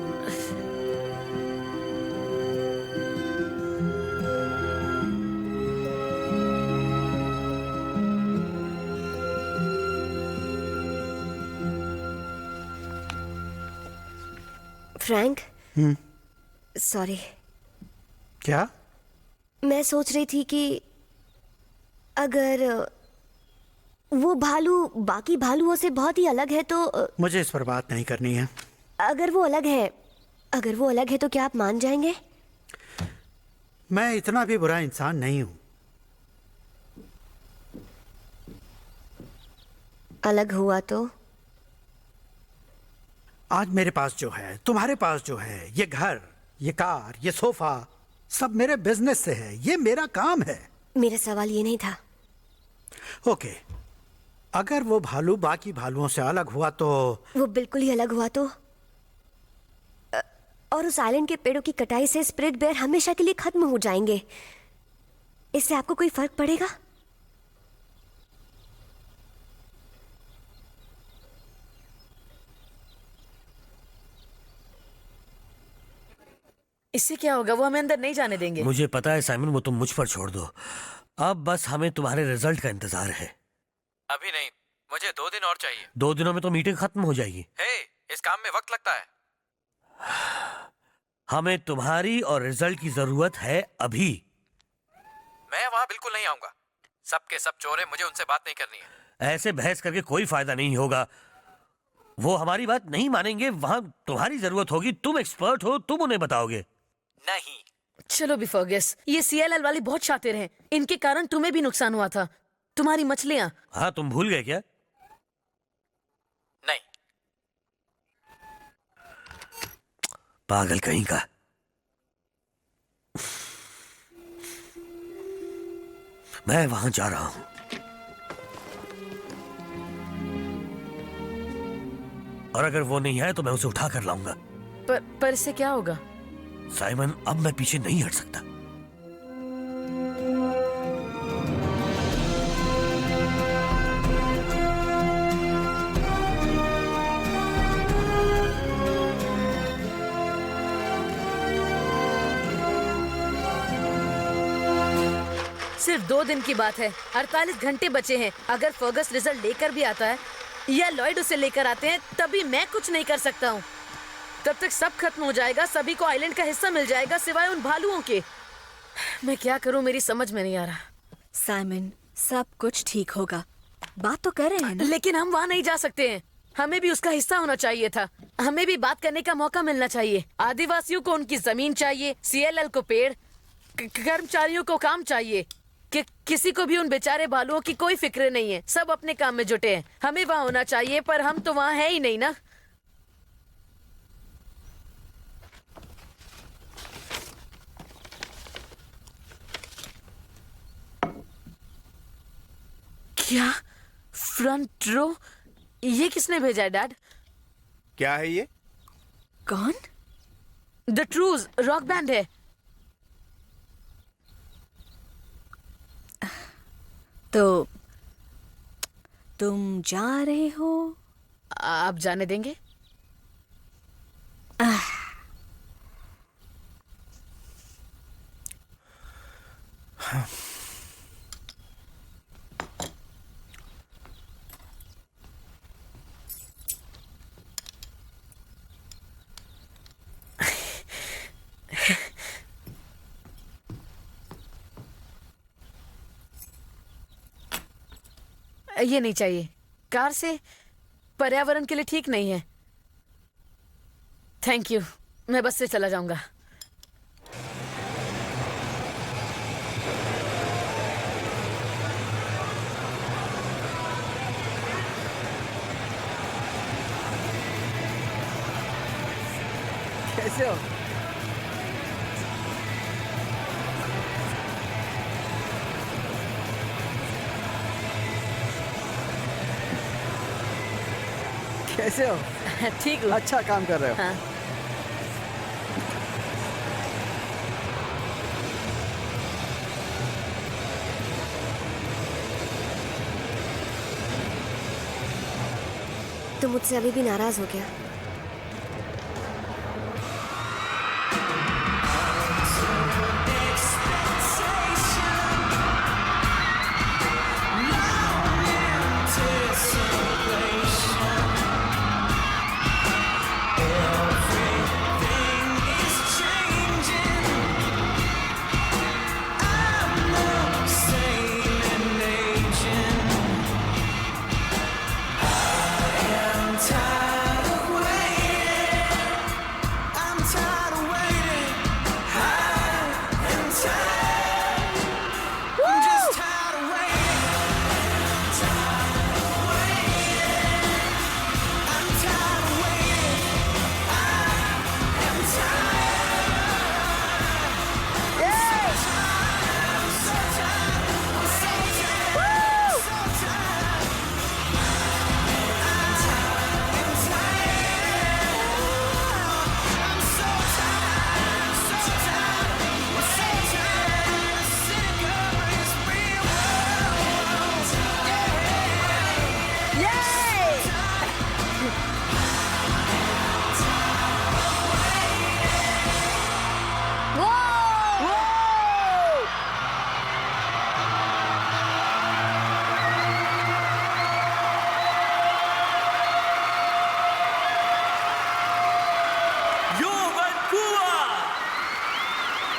फ्रैंक, सॉरी। क्या? मैं सोच रही थी कि अगर वो भालू बाकी भालुओं से बहुत ही अलग है तो मुझे इस पर बात नहीं करनी है। अगर वो अलग है तो क्या आप मान जाएंगे? मैं इतना भी बुरा इंसान नहीं हूं। अलग हुआ तो? आज मेरे पास जो है, तुम्हारे पास जो है, ये घर, ये कार, ये सोफा, सब मेरे बिजनेस से है। ये मेरा काम है। मेरा सवाल ये नहीं था। ओके, अगर वो भालू बाकी भालुओं से अलग हुआ तो? वो बिल्कुल ही अलग हुआ तो? और उस आइलैंड के पेड़ों की कटाई से स्पिरिट बेयर हमेशा के लिए खत्म हो जाएंगे। इससे आपको कोई फर्क पड़ेगा? इससे क्या होगा? वो हमें अंदर नहीं जाने देंगे। मुझे पता है साइमन, वो तुम मुझ पर छोड़ दो। अब बस हमें तुम्हारे रिजल्ट का इंतजार है। अभी नहीं, मुझे 2 दिन और चाहिए। 2 दिनों में तो मीटिंग खत्म हो जाएगी। हे, इस काम में वक्त लगता है। हमें तुम्हारी और रिजल्ट की जरूरत है अभी। मैं वहां बिल्कुल नहीं आऊंगा। सब के सब चोर हैं, मुझे उनसे बात नहीं करनी है। ऐसे बहस करके कोई फायदा नहीं होगा। वो हमारी बात नहीं मानेंगे। वहां तुम्हारी जरूरत होगी। तुम एक्सपर्ट हो, तुम उन्हें बताओगे। नहीं। चलो भी फॉगस, ये सीएलएल वाले बहुत शातिर हैं। इनके कारण तुम्हें भी नुकसान हुआ था। तुम्हारी मछलियां। हाँ, तुम भूल गए क्या? नहीं। पागल कहीं का। मैं वहां जा रहा हूं। और अगर वो नहीं आए तो मैं उसे उठा कर लाऊंगा। पर इससे क्या होगा? साइमन, अब मैं पीछे नहीं हट सकता। सिर्फ 2 दिन की बात है। 48 घंटे बचे हैं। अगर फर्गस रिजल्ट लेकर भी आता है या लॉयड उसे लेकर आते हैं, तभी मैं कुछ नहीं कर सकता हूँ। तब तक सब खत्म हो जाएगा। सभी को आइलैंड का हिस्सा मिल जाएगा, सिवाय उन भालुओं के। मैं क्या करूँ, मेरी समझ में नहीं आ रहा। साइमन, सब कुछ ठीक होगा। बात तो कर रहे हैं ना? लेकिन हम वहाँ नहीं जा सकते हैं। हमें भी उसका हिस्सा होना चाहिए था। हमें भी बात करने का मौका मिलना चाहिए। आदिवासियों को उनकी जमीन चाहिए, सीएलएल को पेड़, कर्मचारियों को काम चाहिए। किसी को भी उन बेचारे भालुओं की कोई फिक्र नहीं है। सब अपने काम में जुटे हैं। हमें वहाँ होना चाहिए, पर हम तो वहाँ है ही नहीं ना। क्या? Front row? ये किसने भेजा है डैड? क्या है ये? कौन? द ट्रूज रॉक बैंड है। तो तुम जा रहे हो? आप जाने देंगे? ये नहीं चाहिए। कार से पर्यावरण के लिए ठीक नहीं है। थैंक यू, मैं बस से चला जाऊंगा। कैसे हो? कैसे हो? ठीक हूँ। अच्छा काम कर रहे हो। हाँ। तुम मुझसे अभी भी नाराज हो क्या?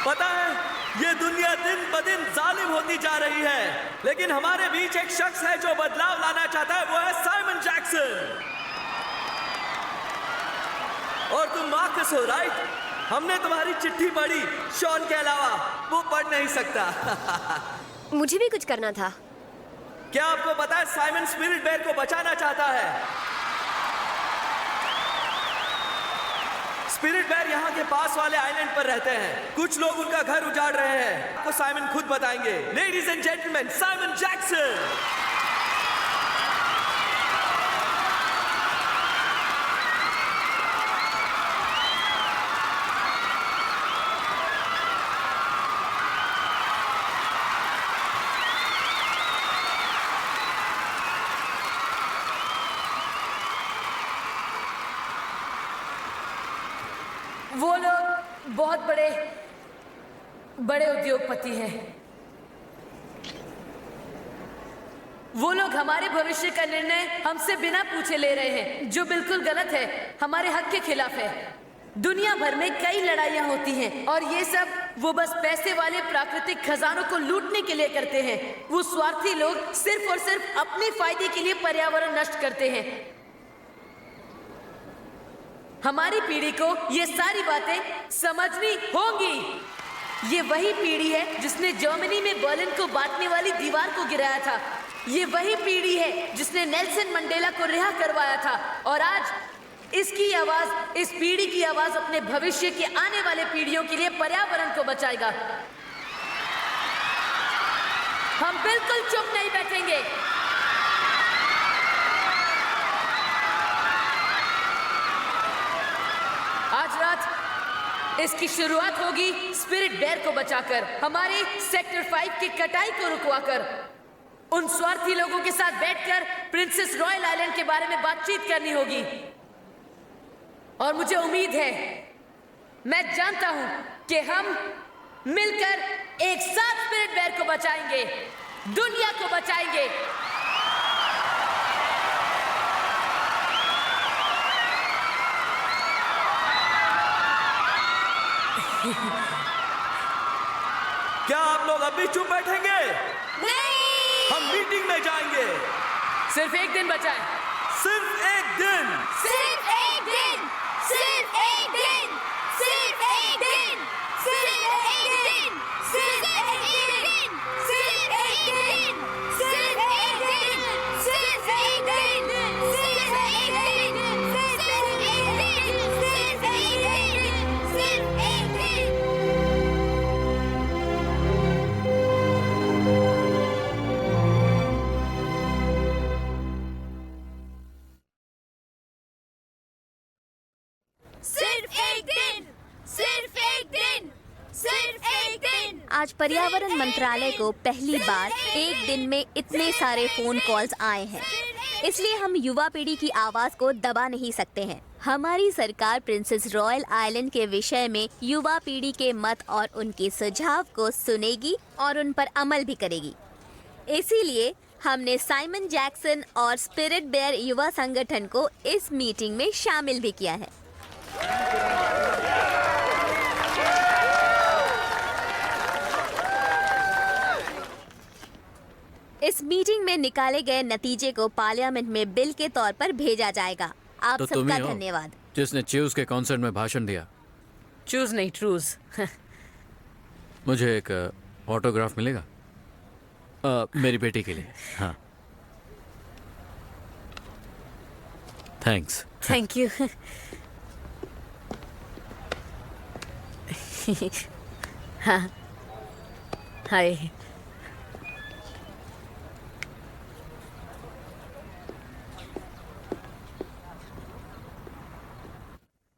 पता है, ये दुनिया दिन ब दिन जालिम होती जा रही है, लेकिन हमारे बीच एक शख्स है जो बदलाव लाना चाहता है। वो है साइमन जैक्सन। और तुम मार्कस हो, राइट? हमने तुम्हारी चिट्ठी पढ़ी। शॉन के अलावा वो पढ़ नहीं सकता। मुझे भी कुछ करना था। क्या आपको पता है साइमन स्पिरिट बेयर को बचाना चाहता है? स्पिरिट बेयर यहाँ के पास वाले आइलैंड पर रहते हैं। कुछ लोग उनका घर उजाड़ रहे हैं। आपको साइमन खुद बताएंगे। Ladies and gentleman, Simon Jackson. वो लोग बहुत बड़े उद्योगपति हैं। वो लोग हमारे भविष्य का निर्णय हमसे बिना पूछे ले रहे हैं, जो बिल्कुल गलत है, हमारे हक के खिलाफ है। दुनिया भर में कई लड़ाइयां होती हैं और ये सब वो बस पैसे वाले प्राकृतिक खजानों को लूटने के लिए करते हैं। वो स्वार्थी लोग सिर्फ और सिर्फ अपने फायदे के लिए पर्यावरण नष्ट करते हैं। हमारी पीढ़ी को ये सारी बातें समझनी होंगी। ये वही पीढ़ी है जिसने जर्मनी में बर्लिन को बांटने वाली दीवार को गिराया था। ये वही पीढ़ी है जिसने नेल्सन मंडेला को रिहा करवाया था। और आज इसकी आवाज, इस पीढ़ी की आवाज अपने भविष्य की आने वाले पीढ़ियों के लिए पर्यावरण को बचाएगा। हम बिल्कुल चुप नहीं बैठेंगे। आज रात इसकी शुरुआत होगी स्पिरिट बेयर को बचाकर, हमारे सेक्टर 5 की कटाई को रुकवाकर। उन स्वार्थी लोगों के साथ बैठकर प्रिंसेस रॉयल आइलैंड के बारे में बातचीत करनी होगी। और मुझे उम्मीद है, मैं जानता हूं कि हम मिलकर एक साथ स्पिरिट बेयर को बचाएंगे, दुनिया को बचाएंगे। क्या आप लोग अभी चुप बैठेंगे? नहीं। हम मीटिंग में जाएंगे। सिर्फ एक दिन बचा है। सिर्फ एक दिन। सिर्फ एक दिन, सिर्फ एक दिन, सिर्फ एक दिन, सिर्फ एक दिन, सिर्फ एक दिन, सिर्फ एक दिन, सिर्फ एक दिन, सिर्फ एक दिन, सिर्फ एक दिन, सिर्फ एक दिन, सिर्फ एक दिन, सिर्फ एक दिन। सिर्फ एक दिन, सिर्फ एक दिन, सिर्फ एक दिन। आज पर्यावरण मंत्रालय को पहली बार एक दिन में इतने सारे फोन कॉल्स आए हैं, इसलिए हम युवा पीढ़ी की आवाज को दबा नहीं सकते हैं। हमारी सरकार प्रिंसेस रॉयल आइलैंड के विषय में युवा पीढ़ी के मत और उनके सुझाव को सुनेगी और उन पर अमल भी करेगी। इसीलिए हमने साइमन जैक्सन और स्पिरिट बेयर युवा संगठन को इस मीटिंग में शामिल भी किया है। इस मीटिंग में निकाले गए नतीजे को पार्लियामेंट में बिल के तौर पर भेजा जाएगा। आप तो तुम सबका ही हो धन्यवाद। जिसने च्यूज के कॉन्सर्ट में भाषण दिया। चूज नहीं, ट्रूज। मुझे एक ऑटोग्राफ मिलेगा? मेरी बेटी के लिए। हाँ, थैंक्स। Thank you. हाँ, हाय।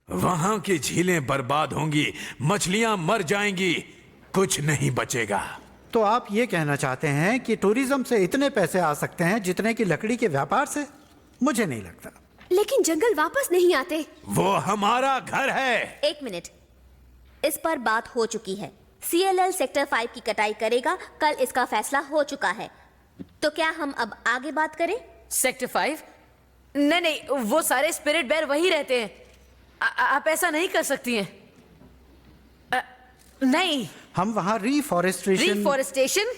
वहां की झीलें बर्बाद होंगी, मछलियां मर जाएंगी, कुछ नहीं बचेगा। तो आप ये कहना चाहते हैं कि टूरिज्म से इतने पैसे आ सकते हैं जितने की लकड़ी के व्यापार से? मुझे नहीं लगता। लेकिन जंगल वापस नहीं आते। वो हमारा घर है। एक मिनट, इस पर बात हो चुकी है। CLL सेक्टर 5 की कटाई करेगा। कल इसका फैसला हो चुका है। तो क्या हम अब आगे बात करें? सेक्टर 5? नहीं नहीं, वो सारे स्पिरिट बेयर वही रहते हैं। आप ऐसा नहीं कर सकती हैं। नहीं। हम वहाँ रिफॉरेस्टेशन?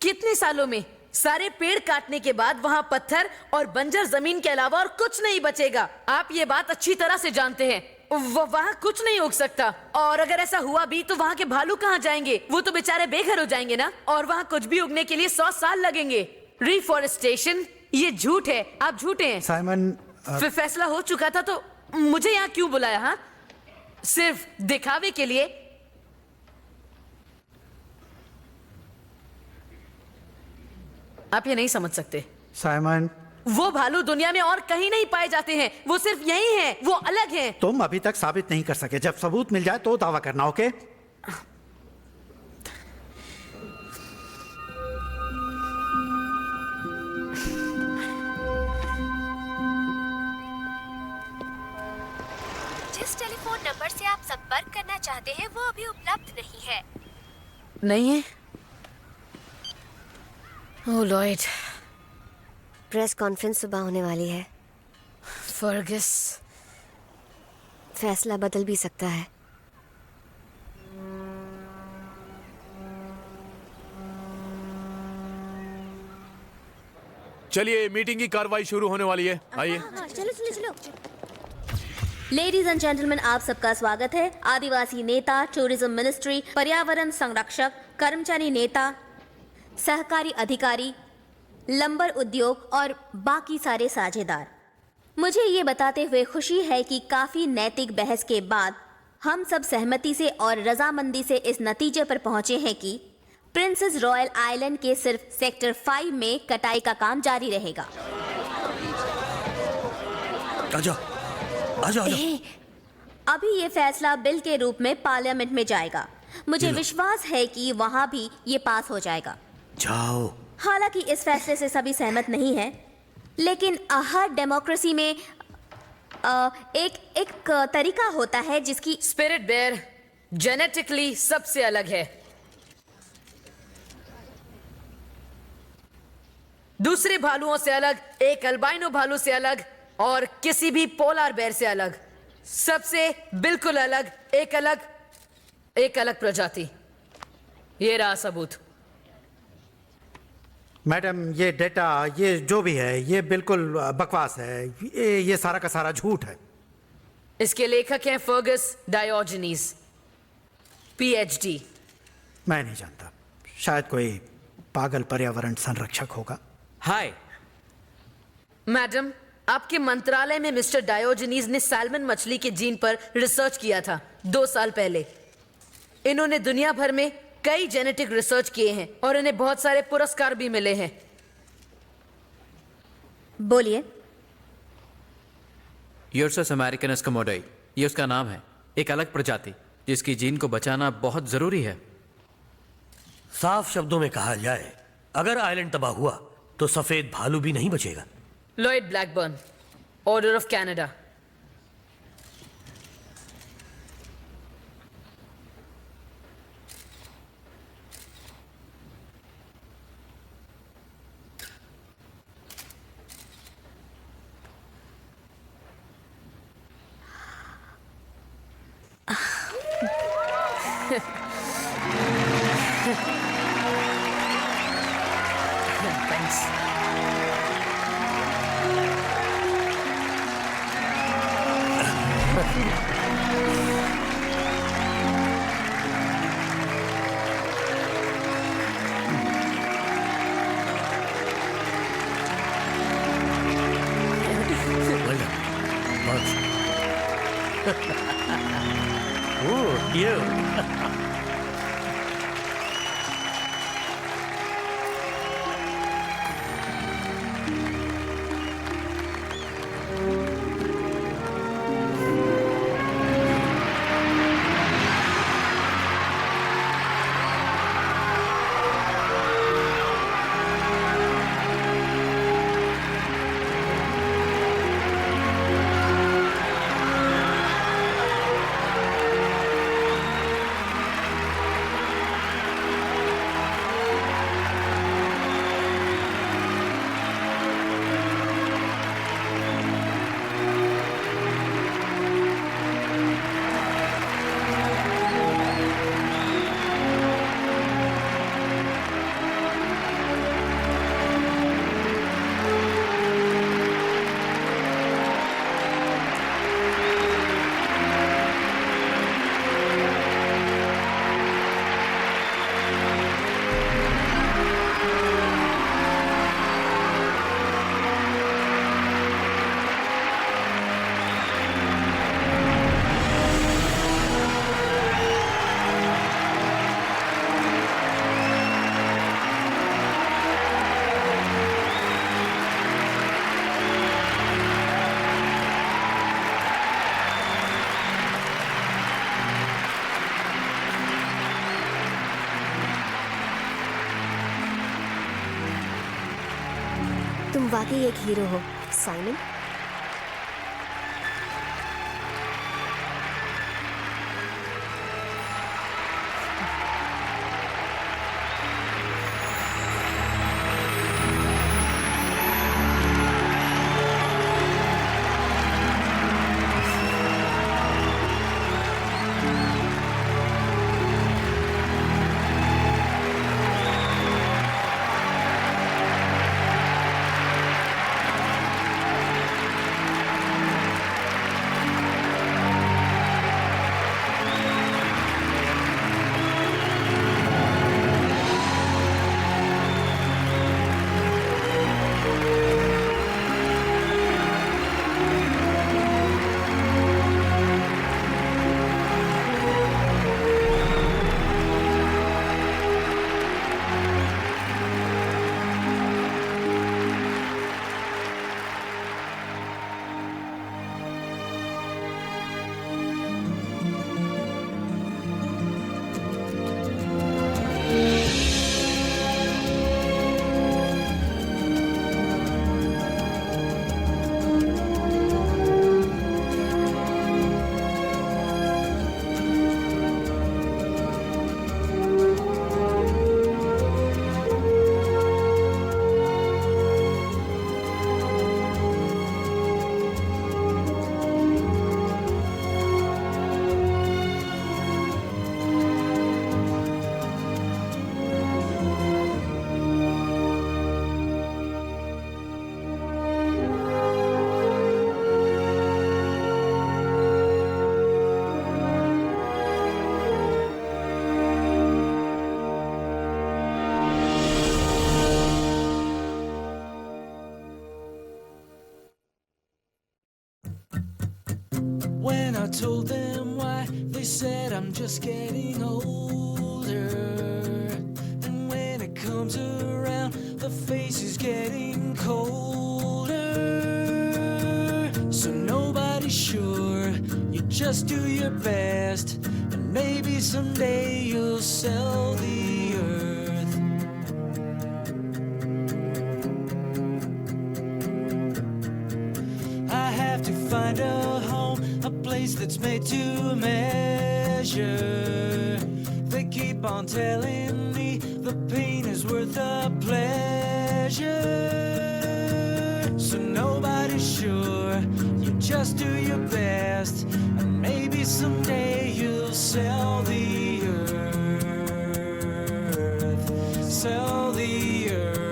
कितने सालों में? सारे पेड़ काटने के बाद वहाँ पत्थर और बंजर जमीन के अलावा और कुछ नहीं बचेगा। आप ये बात अच्छी तरह से जानते हैं। वहाँ कुछ नहीं उग सकता, और अगर ऐसा हुआ भी तो वहाँ के भालू कहाँ जाएंगे? वो तो बेचारे बेघर हो जाएंगे ना। और वहाँ कुछ भी उगने के लिए 100 साल लगेंगे। रिफॉरेस्टेशन ये झूठ है। आप झूठे हैं। साइमन, फैसला हो चुका था तो मुझे यहाँ क्यों बुलाया? हाँ, सिर्फ दिखावे के लिए? आप ये नहीं समझ सकते। साइमन, वो भालू दुनिया में और कहीं नहीं पाए जाते हैं। वो सिर्फ यही हैं। वो अलग हैं। तुम अभी तक साबित नहीं कर सके। जब सबूत मिल जाए तो दावा करना। ओके? जिस टेलीफोन नंबर से आप संपर्क करना चाहते हैं वो अभी उपलब्ध नहीं है। नहीं है? Oh lord. प्रेस कॉन्फ्रेंस सुबह होने वाली है। फर्गस, फैसला बदल भी सकता है। चलिए, मीटिंग की कार्रवाई शुरू होने वाली है। आइए। चलो चलो चलो। लेडीज एंड जेंटलमैन, आप सबका स्वागत है। आदिवासी नेता, टूरिज्म मिनिस्ट्री, पर्यावरण संरक्षक, कर्मचारी नेता, सहकारी अधिकारी, लंबर उद्योग और बाकी सारे साझेदार, मुझे ये बताते हुए खुशी है कि काफी नैतिक बहस के बाद हम सब सहमति से और रजामंदी से इस नतीजे पर पहुंचे हैं कि प्रिंसेस रॉयल आइलैंड के सिर्फ सेक्टर 5 में कटाई का काम जारी रहेगा। आजा, आजा, आजा। अभी ये फैसला बिल के रूप में पार्लियामेंट में जाएगा। मुझे विश्वास है कि वहां भी ये पास हो जाएगा। जाओ। हालांकि इस फैसले से सभी सहमत नहीं हैं, लेकिन हर डेमोक्रेसी में एक तरीका होता है जिसकी स्पिरिट बेयर जेनेटिकली सबसे अलग है। दूसरे भालुओं से अलग, एक अल्बाइनो भालू से अलग और किसी भी पोलार बेयर से अलग, सबसे बिल्कुल अलग, एक अलग प्रजाति। ये रहा सबूत। मैडम ये डेटा, ये जो भी है, ये बिल्कुल बकवास है। ये सारा का सारा झूठ है। इसके लेखक हैं फर्गस डायोजनीज, PhD। मैं नहीं जानता, शायद कोई पागल पर्यावरण संरक्षक होगा। हाय मैडम, आपके मंत्रालय में मिस्टर डायोजनीज ने सैल्मन मछली के जीन पर रिसर्च किया था 2 साल पहले। इन्होंने दुनिया भर में कई जेनेटिक रिसर्च किए हैं और इन्हें बहुत सारे पुरस्कार भी मिले हैं। बोलिए। यूरसस अमेरिकनस कोमोडोई, ये उसका नाम है। एक अलग प्रजाति जिसकी जीन को बचाना बहुत जरूरी है। साफ शब्दों में कहा जाए, अगर आइलैंड तबाह हुआ तो सफेद भालू भी नहीं बचेगा। Lloyd Blackburn, order of Canada. Thanks. Oh, you. तुम वाकई एक हीरो हो Simon. told them why, they said I'm just getting older. And when it comes around, the face is getting colder. So nobody's sure, you just do your best, and maybe someday you'll sell the earth. I have to find a home, a place that's made to measure. They keep on telling me the pain is worth the pleasure. So nobody's sure, you just do your best, and maybe someday you'll sell the earth. Sell the earth.